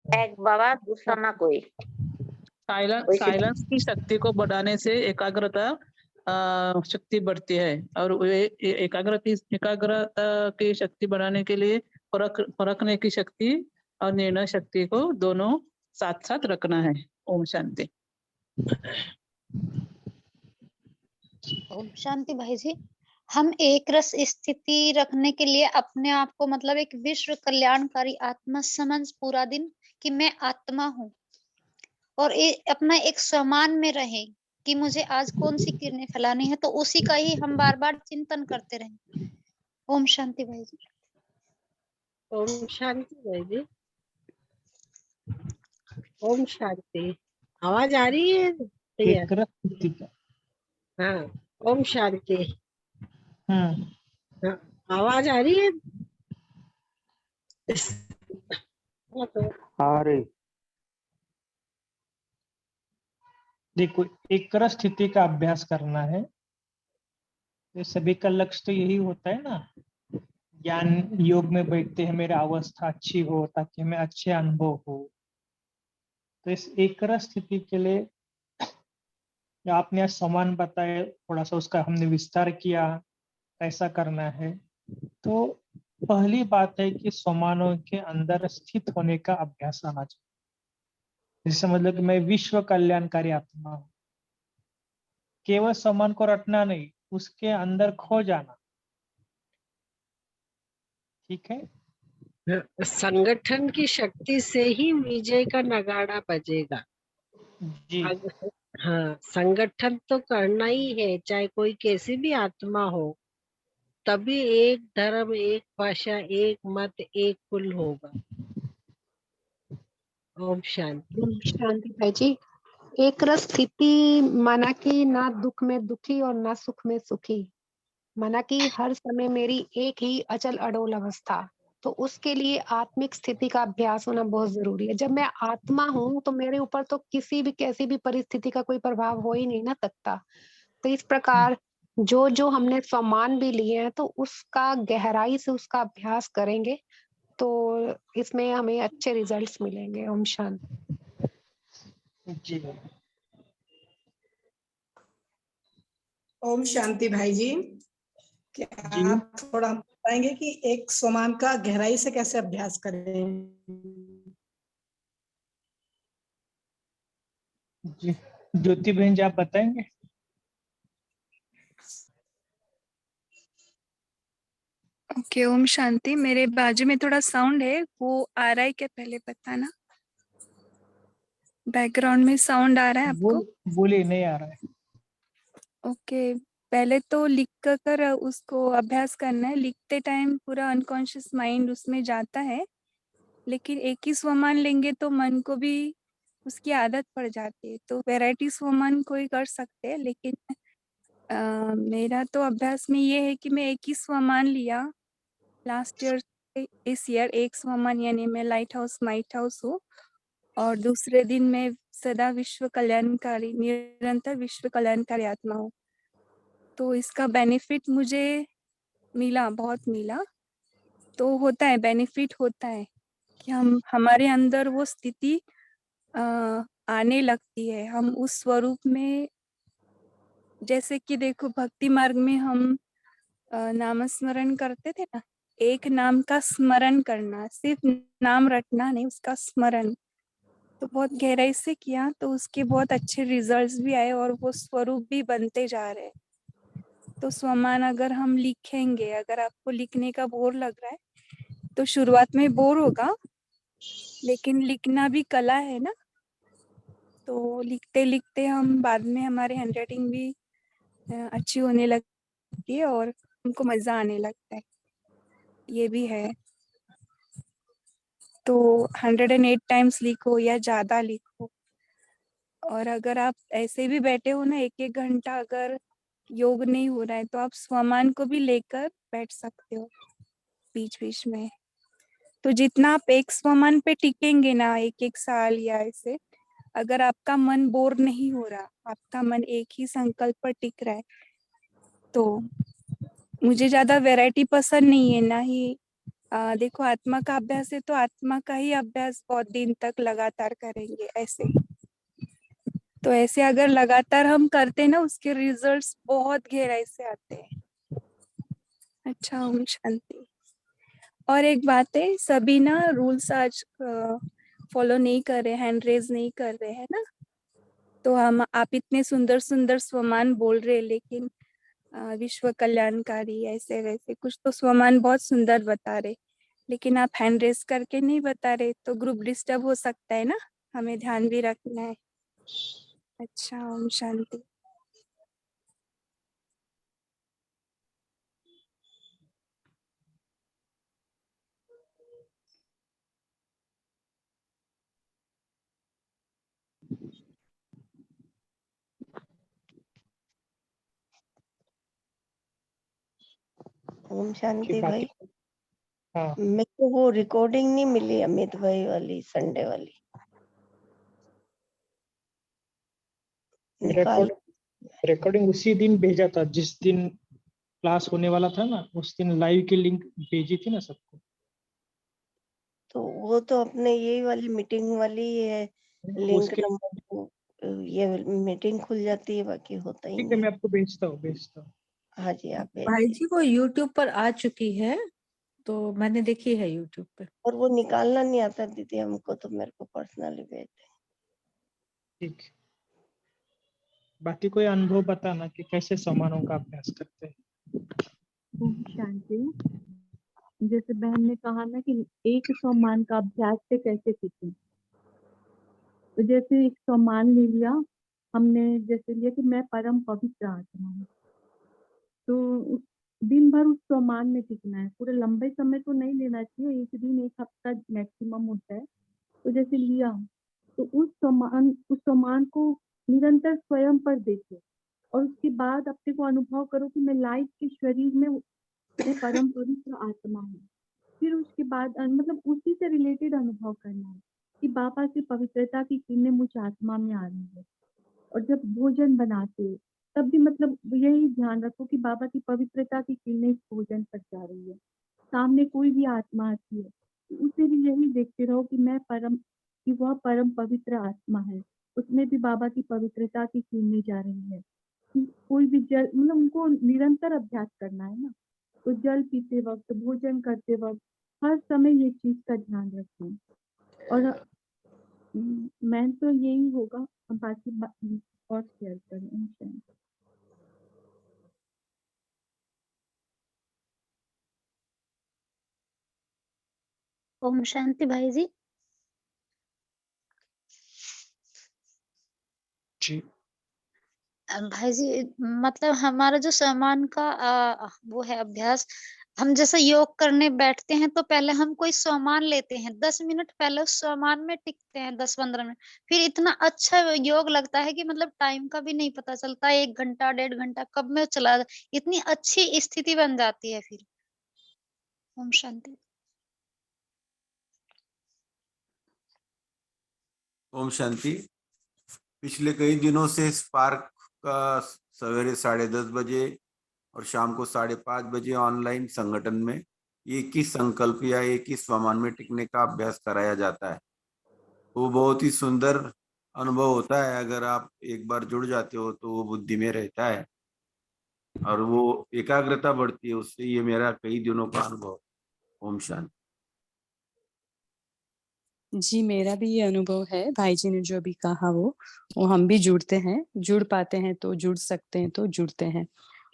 Speaker 16: एक बाबा, दूसरा ना कोई।
Speaker 17: साइलेंस की शक्ति को बढ़ाने से एकाग्रता शक्ति बढ़ती है, और एकाग्रता की शक्ति बढ़ाने के लिए परखने की शक्ति और निर्णय शक्ति को दोनों साथ साथ रखना है। ओम शांति।
Speaker 9: ओम शांति भाई जी। हम एक रस स्थिति रखने के लिए अपने आप को मतलब एक विश्व कल्याणकारी आत्मा समझ पूरा दिन कि मैं आत्मा हूँ और अपना एक समान में रहे कि मुझे आज कौन सी किरणें फैलानी है, तो उसी का ही हम बार बार चिंतन करते रहें। ओम शांति भाई जी।
Speaker 19: ओम शांति भाई जी। ओम शांति। आवाज आ रही है भैया?
Speaker 3: एक रस स्थिति का।
Speaker 19: हाँ, ओम शांति।
Speaker 3: हम्म।
Speaker 19: हाँ, आवाज आ रही है?
Speaker 11: आ रही।
Speaker 3: देखो, एक रस स्थिति का अभ्यास करना है, तो सभी का लक्ष्य तो यही होता है ना, ज्ञान योग में बैठते हैं मेरा अवस्था अच्छी हो ताकि हमें अच्छे अनुभव हो। तो इस एक रस स्थिति के लिए आपने आज समान बताया, थोड़ा सा उसका हमने विस्तार किया कैसा करना है। तो पहली बात है कि समानों के अंदर स्थित होने का अभ्यास आना चाहिए। जैसे मतलब कि मैं विश्व कल्याणकारी आत्मा हूँ, केवल समान को रटना नहीं, उसके अंदर खो जाना। ठीक है।
Speaker 19: संगठन की शक्ति से ही विजय का नगाड़ा बजेगा
Speaker 3: जी।
Speaker 19: हाँ, संगठन तो करना ही है, चाहे कोई कैसी भी आत्मा हो, तभी एक धर्म, एक भाषा, एक मत, एक कुल होगा। ओम शांति।
Speaker 20: ओम शांति भाई जी। एक रस स्थिति माना कि ना दुख में दुखी और ना सुख में सुखी, माना कि हर समय मेरी एक ही अचल अडोल अवस्था। तो उसके लिए आत्मिक स्थिति का अभ्यास होना बहुत जरूरी है। जब मैं आत्मा हूँ तो मेरे ऊपर तो किसी भी कैसी भी परिस्थिति का कोई प्रभाव हो ही नहीं ना सकता। तो इस प्रकार जो जो हमने सम्मान भी लिए हैं तो उसका गहराई से उसका अभ्यास करेंगे तो इसमें हमें अच्छे रिजल्ट्स मिलेंगे। ओम शांति।
Speaker 3: जी।
Speaker 4: ओम शांति भाई जी। क्या
Speaker 3: जी।
Speaker 4: आप थोड़ा बताएंगे कि एक समान का गहराई से कैसे अभ्यास करें?
Speaker 3: जी, ज्योति बहन जी आप बताएंगे?
Speaker 18: ओके, ओम शांति। मेरे बाजू में थोड़ा साउंड है, वो आ रहा है क्या पहले बताना? बैकग्राउंड में साउंड आ रहा है आपको?
Speaker 3: बोलिए, नहीं आ रहा है।
Speaker 18: ओके, पहले तो लिख कर उसको अभ्यास करना है। लिखते टाइम पूरा अनकॉन्शियस माइंड उसमें जाता है, लेकिन एक ही स्वमान लेंगे तो मन को भी उसकी आदत पड़ जाती है। तो वैरायटी स्वमान कोई कर सकते हैं, लेकिन मेरा तो अभ्यास में ये है कि मैं एक ही स्वमान लिया लास्ट ईयर से इस ईयर। एक स्वमान यानी मैं लाइट हाउस माइट हाउस हूँ, और दूसरे दिन मैं सदा विश्व कल्याणकारी, निरंतर विश्व कल्याणकारी आत्मा हूँ। तो इसका बेनिफिट मुझे मिला, बहुत मिला। तो होता है, बेनिफिट होता है कि हमारे अंदर वो स्थिति आने लगती है। हम उस स्वरूप में, जैसे कि देखो भक्ति मार्ग में हम नाम स्मरण करते थे ना, एक नाम का स्मरण करना, सिर्फ नाम रटना नहीं, उसका स्मरण। तो बहुत गहराई से किया तो उसके बहुत अच्छे रिजल्ट्स भी आए और वो स्वरूप भी बनते जा रहे। तो स्वमान अगर हम लिखेंगे, अगर आपको लिखने का बोर लग रहा है तो शुरुआत में बोर होगा, लेकिन लिखना भी कला है ना। तो लिखते लिखते हम बाद में हमारे हैंडराइटिंग भी अच्छी होने लगती है और हमको मजा आने लगता है, ये भी है। तो 108 टाइम्स लिखो या ज्यादा लिखो। और अगर आप ऐसे भी बैठे हो ना 1-1 घंटा, अगर योग नहीं हो रहा है तो आप स्वमान को भी लेकर बैठ सकते हो बीच बीच में। तो जितना आप एक स्वमान पे टिकेंगे ना 1-1 साल या ऐसे, अगर आपका मन बोर नहीं हो रहा, आपका मन एक ही संकल्प पर टिक रहा है, तो मुझे ज्यादा वैरायटी पसंद नहीं है ना ही। देखो आत्मा का अभ्यास है तो आत्मा का ही अभ्यास बहुत दिन तक लगातार करेंगे ऐसे। तो ऐसे अगर लगातार हम करते ना, उसके रिजल्ट्स बहुत गहराई से आते हैं। अच्छा, ओम शांति। और एक बात है, सभी ना रूल्स आज फॉलो नहीं कर रहे, हैंड रेज नहीं कर रहे हैं ना। तो आप इतने सुंदर सुंदर स्वमान बोल रहे, लेकिन विश्व कल्याणकारी, ऐसे वैसे कुछ तो स्वमान बहुत सुंदर बता रहे, लेकिन आप हैंड रेस करके नहीं बता रहे तो ग्रुप डिस्टर्ब हो सकता है ना, हमें ध्यान भी रखना है। अच्छा, ओम शांति।
Speaker 21: ओम शांति भाई।
Speaker 3: हाँ,
Speaker 21: मेरे को वो रिकॉर्डिंग नहीं मिली अमित भाई वाली, संडे वाली। निकाल
Speaker 3: रिकॉर्डिंग उसी दिन भेजा था जिस दिन क्लास होने वाला था ना, उस दिन लाइव की लिंक भेजी थी ना सबको।
Speaker 21: तो वो तो अपने यही वाली मीटिंग वाली है, लिंक नंबर को ये मीटिंग खुल जाती है, बाकी होता ही
Speaker 3: ठीक है,
Speaker 21: नहीं।
Speaker 3: मैं आपको भेजता हूँ।
Speaker 21: हाँ जी, आप भेज
Speaker 1: भाई
Speaker 21: दीजिए।
Speaker 1: जी वो यूट्यूब पर आ चुकी है, तो मैंने देखी है यूट्यूब पे।
Speaker 21: और वो निकालना नहीं आता दीदी हमको, तो मेरे को पर्सनली भेज दे।
Speaker 3: ठीक। बाकी कोई अनुभव बताना कि कैसे समानों का अभ्यास करते हैं।
Speaker 22: ओम शांति। जैसे बहन ने कहा ना कि एक सम्मान का अभ्यास से कैसे सीखें, तो जैसे एक सम्मान ले लिया हमने, जैसे लिया कि मैं परम पवित्र आत्मा हूँ, तो दिन भर उस सम्मान में टिकना है। पूरे लंबे समय तो नहीं लेना चाहिए, एक दिन एक हफ्ता मैक्सिमम होता है। तो जैसे लिया तो उस सम्मान को निरंतर स्वयं पर देखो, और उसके बाद अपने को अनुभव करो कि मैं लाइफ के शरीर में मैं परम पवित्र आत्मा हूँ। फिर उसके बाद मतलब उसी से रिलेटेड अनुभव करना है कि बाबा से पवित्रता की किरणें मुझ आत्मा में आ रही है। और जब भोजन बनाते हो तब भी मतलब यही ध्यान रखो कि बाबा की पवित्रता की किरणें इस भोजन पर जा रही है। सामने कोई भी आत्मा आती है तो उसे भी यही देखते रहो कि मैं कि वह परम पवित्र आत्मा है, उसमें भी बाबा की पवित्रता की किरणें जा रही है। कोई भी जल मतलब उनको निरंतर अभ्यास करना है ना, तो जल पीते वक्त, भोजन करते वक्त हर समय ये चीज का ध्यान रखें। और मैं तो यही होगा, बाकी और शेयर करें।
Speaker 9: ओम शांति भाई जी।
Speaker 3: जी
Speaker 9: भाई जी मतलब हमारा जो सम्मान का वो है अभ्यास, हम जैसे योग करने बैठते हैं तो पहले हम कोई सामान लेते हैं, 10 मिनट पहले उस सामान में टिकते हैं, 10-15 मिनट, फिर इतना अच्छा योग लगता है कि मतलब टाइम का भी नहीं पता चलता, 1 घंटा 1.5 घंटा कब में चला, इतनी अच्छी स्थिति बन जाती है फिर। ओम शांति।
Speaker 12: ओम शांति। पिछले कई दिनों से स्पार्क का सवेरे 10:30 बजे और शाम को 5:30 बजे ऑनलाइन संगठन में एक ही संकल्प या एक ही स्वमान में टिकने का अभ्यास कराया जाता है। वो बहुत ही सुंदर अनुभव होता है। अगर आप एक बार जुड़ जाते हो तो वो बुद्धि में रहता है और वो एकाग्रता बढ़ती है उससे। ये मेरा कई दिनों का अनुभव। ओम शांति।
Speaker 8: जी, मेरा भी ये अनुभव है। भाई जी ने जो अभी कहा वो हम भी जुड़ते हैं, जुड़ पाते हैं तो जुड़ सकते हैं तो जुड़ते हैं।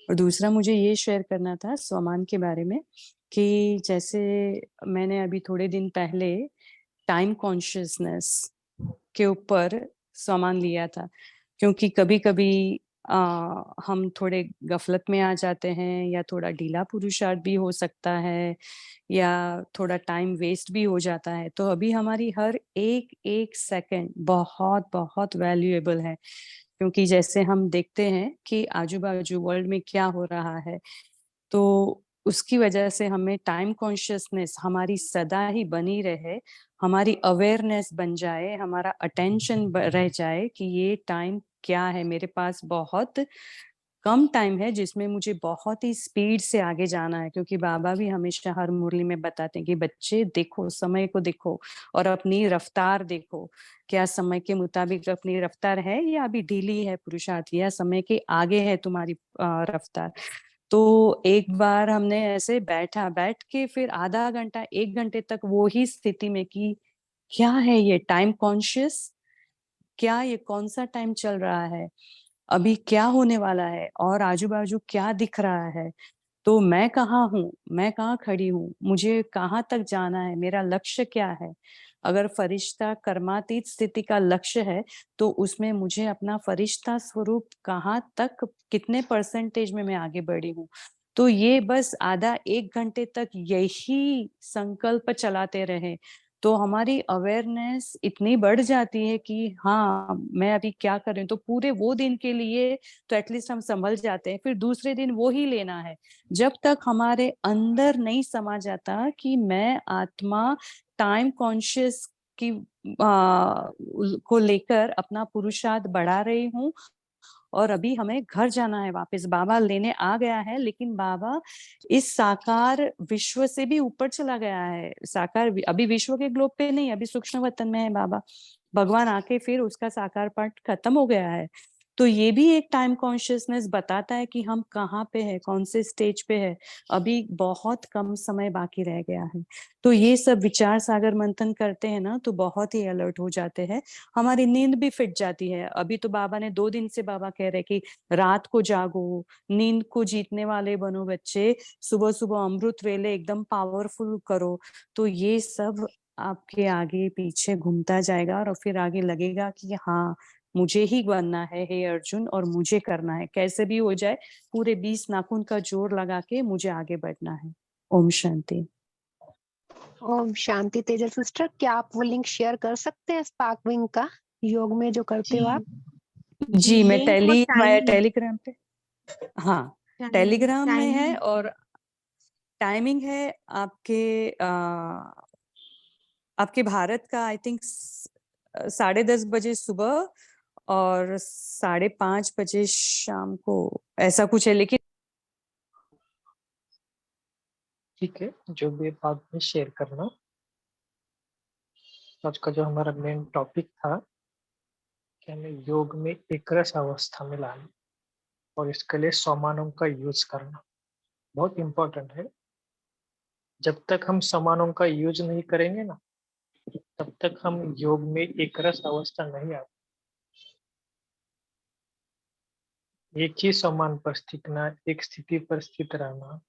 Speaker 8: और दूसरा मुझे ये शेयर करना था स्वमान के बारे में कि जैसे मैंने अभी थोड़े दिन पहले टाइम कॉन्शियसनेस के ऊपर स्वमान लिया था, क्योंकि कभी-कभी हम थोड़े गफलत में आ जाते हैं या थोड़ा ढीला पुरुषार्थ भी हो सकता है या थोड़ा टाइम वेस्ट भी हो जाता है। तो अभी हमारी हर एक सेकंड बहुत वैल्यूएबल है, क्योंकि जैसे हम देखते हैं कि आजू-बाजू वर्ल्ड में क्या हो रहा है, तो उसकी वजह से हमें टाइम कॉन्शियसनेस हमारी सदा ही बनी रहे, हमारी अवेयरनेस बन जाए, हमारा अटेंशन रह जाए कि ये टाइम क्या है, मेरे पास बहुत कम टाइम है जिसमें मुझे बहुत ही स्पीड से आगे जाना है। क्योंकि बाबा भी हमेशा हर मुरली में बताते हैं कि बच्चे देखो, समय को देखो और अपनी रफ्तार देखो, क्या समय के मुताबिक अपनी रफ्तार है या अभी ढीली है पुरुषार्थ, या समय के आगे है तुम्हारी रफ्तार। तो एक बार हमने ऐसे बैठ के फिर आधा घंटा 1 घंटे तक वो ही स्थिति में कि क्या है ये टाइम कॉन्शियस, क्या ये कौन सा टाइम चल रहा है। अभी क्या होने वाला है और आजू बाजू क्या दिख रहा है, तो मैं कहाँ हूँ, मैं कहाँ खड़ी हूँ, मुझे कहाँ तक जाना है, मेरा लक्ष्य क्या है। अगर फरिश्ता कर्मातीत स्थिति का लक्ष्य है तो उसमें मुझे अपना फरिश्ता स्वरूप कहाँ तक, कितने परसेंटेज में मैं आगे बढ़ी हूँ। तो ये बस आधा 1 घंटे तक यही संकल्प चलाते रहे तो हमारी अवेयरनेस इतनी बढ़ जाती है कि हाँ, मैं अभी क्या कर रही हूँ। तो पूरे वो दिन के लिए तो एटलीस्ट हम संभल जाते हैं, फिर दूसरे दिन वो ही लेना है। जब तक हमारे अंदर नहीं समा जाता कि मैं आत्मा टाइम कॉन्शियस की को लेकर अपना पुरुषार्थ बढ़ा रही हूँ और अभी हमें घर जाना है वापस, बाबा लेने आ गया है, लेकिन बाबा इस साकार विश्व से भी ऊपर चला गया है। साकार अभी विश्व के ग्लोब पे नहीं, अभी सूक्ष्म वतन में है बाबा। भगवान आके फिर उसका साकार पार्ट खत्म हो गया है। तो ये भी एक टाइम कॉन्शियसनेस बताता है कि हम कहाँ पे है, कौन से स्टेज पे है। अभी बहुत कम समय बाकी रह गया है। तो ये सब विचार सागर मंथन करते हैं ना तो बहुत ही अलर्ट हो जाते हैं। हमारी नींद भी फिट जाती है। अभी तो बाबा ने 2 दिन से बाबा कह रहे कि रात को जागो, नींद को जीतने वाले बनो बच्चे, सुबह सुबह अमृत वेले एकदम पावरफुल करो। तो ये सब आपके आगे पीछे घूमता जाएगा और फिर आगे लगेगा कि हाँ, मुझे ही बनना है हे अर्जुन, और मुझे करना है, कैसे भी हो जाए पूरे 20 नाखून का जोर लगा के मुझे आगे बढ़ना है। ओम शांति।
Speaker 20: ओम शांति। तेजल सिस्टर, क्या आप वो लिंक शेयर कर सकते हैं स्पार्क विंग का, योग में जो करते हो आप?
Speaker 8: जी, मैं
Speaker 20: लिंक और टाइमिंग
Speaker 8: टेलीग्राम पे, हाँ, टेलीग्राम में है और टाइमिंग है आपके आपके भारत का आई थिंक 10:30 बजे सुबह और 5:30 बजे शाम को, ऐसा कुछ है। लेकिन
Speaker 3: ठीक है, जो भी बाद में शेयर करना। आज का जो हमारा मेन टॉपिक था कि हमें योग में एक रस अवस्था में लाना और इसके लिए समानों का यूज करना बहुत इम्पोर्टेंट है। जब तक हम समानों का यूज नहीं करेंगे ना, तब तक हम योग में एक रस अवस्था नहीं आते। एक ही समान पर स्थितना, एक स्थिति पर स्थित रहना।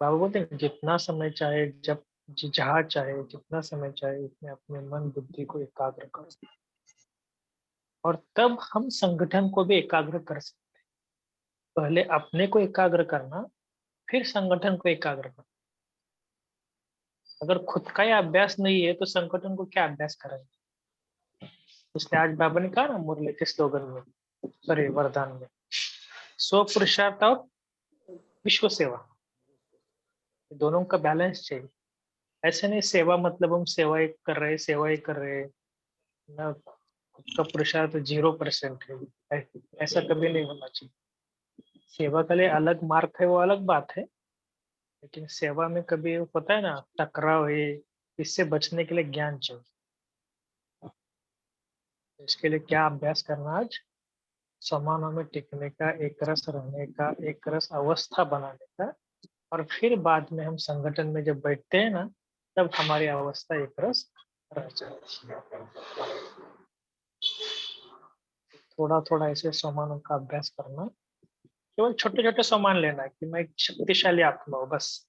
Speaker 3: बाबा बोलते हैं जितना समय चाहे, जब जहाँ चाहे, जितना समय चाहे, उसमें अपने मन बुद्धि को एकाग्र करो और तब हम संगठन को भी एकाग्र कर सकते हैं। पहले अपने को एकाग्र करना, फिर संगठन को एकाग्र करना। अगर खुद का ही अभ्यास नहीं है तो संगठन को क्या अभ्यास करेंगे। इसलिए आज बाबा ने कहा ना मुरली के स्लोगन में, सॉरी वरदान में, स्व पुरुषार्थ और विश्व सेवा, दोनों का बैलेंस चाहिए। ऐसे नहीं सेवा मतलब हम सेवा ही कर रहे ना, खुद का पुरुषार्थ 0% है, ऐसा कभी नहीं होना चाहिए। सेवा के लिए अलग मार्ग है, वो अलग बात है, लेकिन सेवा में कभी होता है ना टकराव है, इससे बचने के लिए ज्ञान चाहिए। इसके लिए क्या अभ्यास करना आज, समानों में टिकने का, एक रस रहने का, एक रस अवस्था बनाने का, और फिर बाद में हम संगठन में जब बैठते हैं ना, तब हमारी अवस्था एक रस रह जाती है। थोड़ा थोड़ा ऐसे समानों का अभ्यास करना, केवल छोटे छोटे सामान लेना है कि मैं एक शक्तिशाली आत्मा हूँ, बस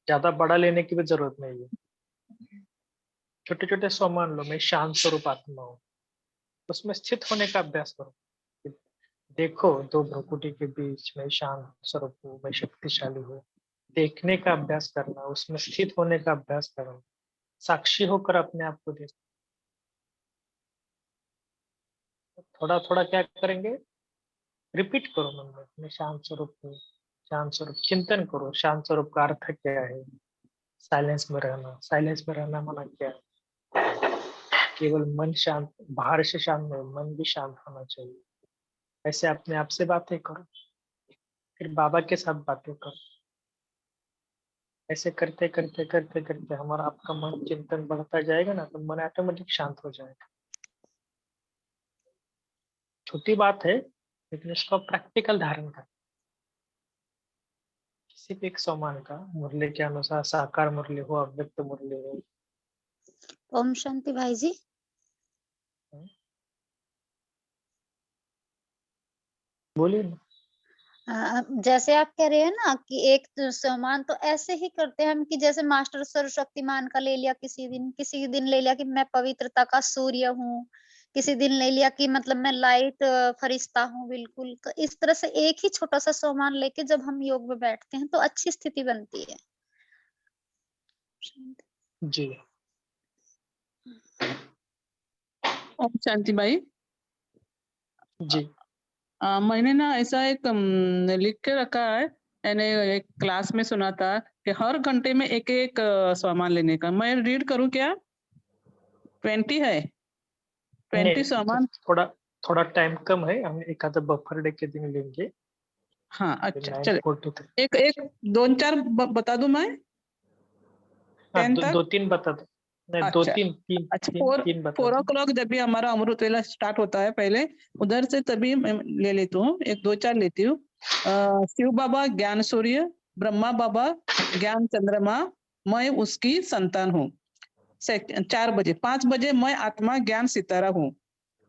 Speaker 3: ज्यादा बड़ा लेने की भी जरूरत नहीं है। छोटे छोटे सामान लो, मैं शांत स्वरूप आत्मा हूँ, उसमें स्थित होने का अभ्यास करो। देखो, 2 भ्रुकुटी के बीच में शांत स्वरूप हूँ, मैं शक्तिशाली हूँ। देखने का अभ्यास करना, उसमें स्थित होने का अभ्यास करना, साक्षी होकर अपने आप को देखो। थोड़ा थोड़ा क्या करेंगे, रिपीट करो मन में, मैं शांत स्वरूप हूँ, शांत स्वरूप चिंतन करो। शांत स्वरूप का अर्थ क्या है, साइलेंस में रहना। साइलेंस में रहना माना क्या है, केवल मन शांत, बाहर से शांत नहीं, मन भी शांत होना चाहिए। ऐसे अपने आप से बातें करो, फिर बाबा के साथ बातें करो। ऐसे करते करते करते करते हमारा आपका मन चिंतन बढ़ता जाएगा ना, तो मन ऑटोमेटिक शांत हो जाएगा। छोटी बात है, लेकिन इसको प्रैक्टिकल धारण कर। किसी भी एक समान का मुरली के अनुसार, साकार मुरली हो, अव्यक्त मुरली हो।
Speaker 9: ओम शांति भाई जी।
Speaker 3: बोलिए ना।
Speaker 9: जैसे आप कह रहे हैं ना कि एक सम्मान, तो ऐसे ही करते हैं हम कि जैसे मास्टर सर्वशक्तिमान का ले लिया किसी दिन ले लिया कि मैं पवित्रता का सूर्य हूँ, किसी दिन ले लिया कि मतलब मैं लाइट फरिश्ता हूँ बिल्कुल। तो इस तरह से एक ही छोटा सा सम्मान लेके जब हम योग में बैठते हैं तो अच्छी स्थिति बनती है।
Speaker 3: जी।
Speaker 17: ओम शांति भाई।
Speaker 3: जी।
Speaker 17: मैंने ना ऐसा एक लिख के रखा है, मैंने एक क्लास में सुना था कि हर घंटे में एक एक सामान लेने का। मैं रीड करूं क्या? 20 है, 20
Speaker 3: नहीं,
Speaker 17: सामान।
Speaker 3: थोड़ा टाइम कम है, हम एक आधा बफर डे के दिन लेंगे।
Speaker 17: हाँ अच्छा,
Speaker 3: 9:43।
Speaker 17: एक एक 2-4 बता दूं मैं?
Speaker 3: हाँ,
Speaker 17: 10 तक?
Speaker 3: 2-3 बता दो। नहीं,
Speaker 17: अच्छा
Speaker 3: 2-3 बता
Speaker 17: 4
Speaker 3: दो।
Speaker 17: o'clock जब भी हमारा अमृत वेला स्टार्ट होता है, पहले उधर से तभी मैं ले लेती हूँ, 1-2-4 लेती हूँ। शिव बाबा ज्ञान सूर्य, ब्रह्मा बाबा ज्ञान चंद्रमा, मैं उसकी संतान हूँ। 4 बजे, 5 बजे मैं आत्मा ज्ञान सितारा हूँ।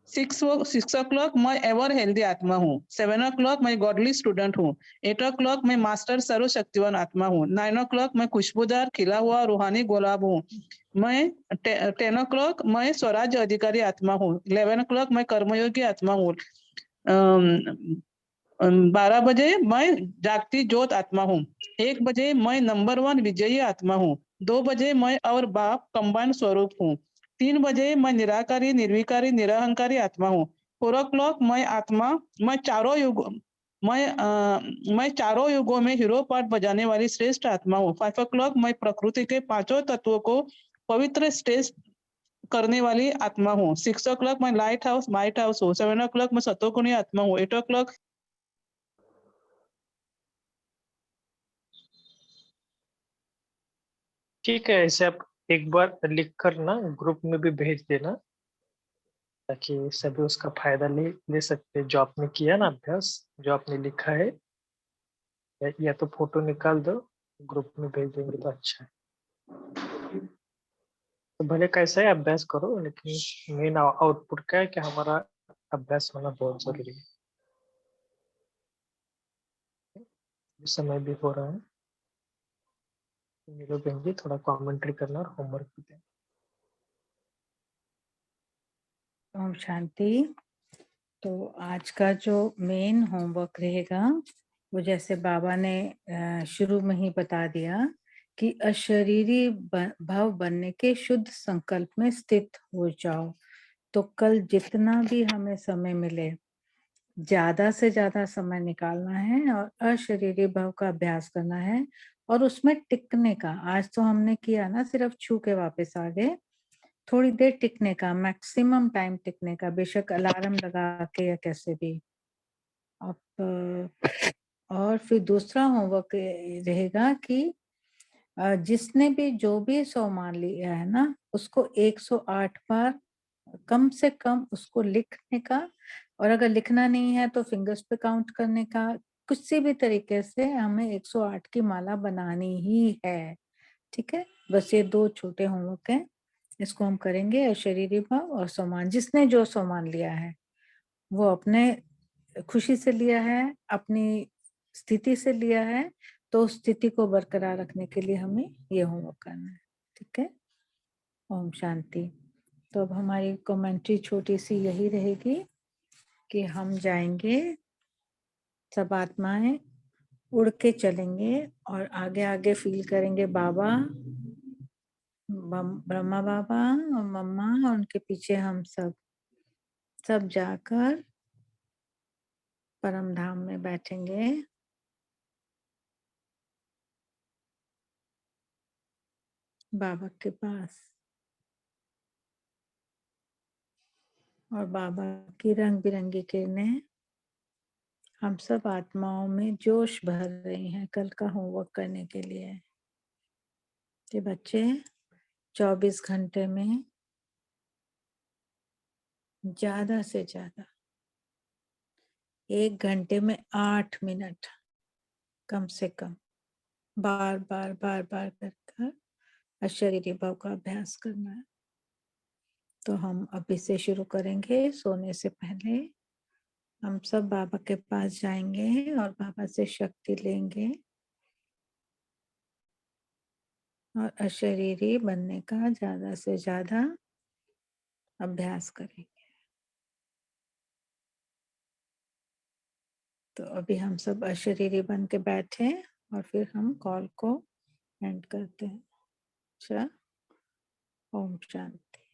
Speaker 17: 6 o'clock मैं एवर हेल्दी आत्मा हूँ। 7 o'clock मैं गॉडली स्टूडेंट हूँ। 8 o'clock मैं मास्टर सर्वशक्तिवान आत्मा हूँ। 9 o'clock मैं खुशबूदार खिला हुआ रूहानी गुलाब हूँ। मैं 10 o'clock मैं स्वराज्य अधिकारी आत्मा हूँ। 11 o'clock मैं कर्मयोगी आत्मा हूँ। 12 बजे मैं जागती ज्योत आत्मा हूँ। 1 बजे मैं नंबर 1 विजयी आत्मा हूँ। 2 बजे मैं और बाप कंबाइंड स्वरूप हूँ। 3 बजे मैं निराकारी निर्विकारी निरहंकारी आत्मा हूँ। 4 o'clock मैं आत्मा, मैं चारों युगों में हीरो पार्ट बजाने वाली श्रेष्ठ आत्मा हूँ। 5 o'clock मैं प्रकृति के 5 तत्वों को पवित्र स्टेज करने वाली आत्मा हूँ। 6 o'clock मैं लाइट हाउस हूँ। 7 o'clock मैं सतोगुणी आत्मा हूँ। 8 o'clock
Speaker 3: ठीक है, ऐसे आप एक बार लिख कर ना ग्रुप में भी भेज देना, ताकि सभी उसका फायदा ले सकते हैं। जो आपने किया ना अभ्यास, जो आपने लिखा है, या तो फोटो निकाल दो, ग्रुप में भेज देंगे तो अच्छा है। तो भले कैसा है अभ्यास करो, लेकिन मेन आउटपुट क्या है कि हमारा अभ्यास होना बहुत जरूरी है। समय भी हो रहा है, मेरे बहन थोड़ा कमेंट्री करना और होमवर्क भी देना।
Speaker 1: ओम शांति। तो आज का जो मेन होमवर्क रहेगा वो जैसे बाबा ने शुरू में ही बता दिया कि अशरीरी भाव बनने के शुद्ध संकल्प में स्थित हो जाओ। तो कल जितना भी हमें समय मिले ज्यादा से ज्यादा समय निकालना है और अशरीरी भाव का अभ्यास करना है और उसमें टिकने का। आज तो हमने किया ना, सिर्फ छू के वापस आ गए। थोड़ी देर टिकने का, मैक्सिमम टाइम टिकने का, बेशक अलार्म लगा के या कैसे भी आप। और फिर दूसरा होमवर्क रहेगा कि जिसने भी जो भी सामान लिया है ना, उसको 108 बार कम से कम उसको लिखने का, और अगर लिखना नहीं है तो फिंगर्स पे काउंट करने का। किसी भी तरीके से हमें 108 की माला बनानी ही है। ठीक है, बस ये 2 छोटे होमवर्क हैं, इसको हम करेंगे। शरीरी भाव और सामान, जिसने जो सामान लिया है वो अपने खुशी से लिया है, अपनी स्थिति से लिया है, तो उस स्थिति को बरकरार रखने के लिए हमें ये होमवर्क करना है। ठीक है, ओम शांति। तो अब हमारी कमेंट्री छोटी सी यही रहेगी कि हम जाएंगे, सब आत्माएं उड़ के चलेंगे और आगे आगे फील करेंगे बाबा, ब्रह्मा बाबा और मम्मा, और उनके पीछे हम सब जाकर परम धाम में बैठेंगे। बाबा के पास, और बाबा की रंग बिरंगी किरणें हम सब आत्माओं में जोश भर रही हैं कल का होमवर्क करने के लिए। कि बच्चे 24 घंटे में ज्यादा से ज्यादा 1 घंटे में 8 मिनट कम से कम बार बार कर अशरीरी भाव का अभ्यास करना है। तो हम अभी से शुरू करेंगे सोने से पहले। हम सब बाबा के पास जाएंगे और बाबा से शक्ति लेंगे और अशरीरी बनने का ज्यादा से ज्यादा अभ्यास करेंगे। तो अभी हम सब अशरीरी बन के बैठे और फिर हम कॉल को एंड करते हैं। अच्छा, ओम शांति।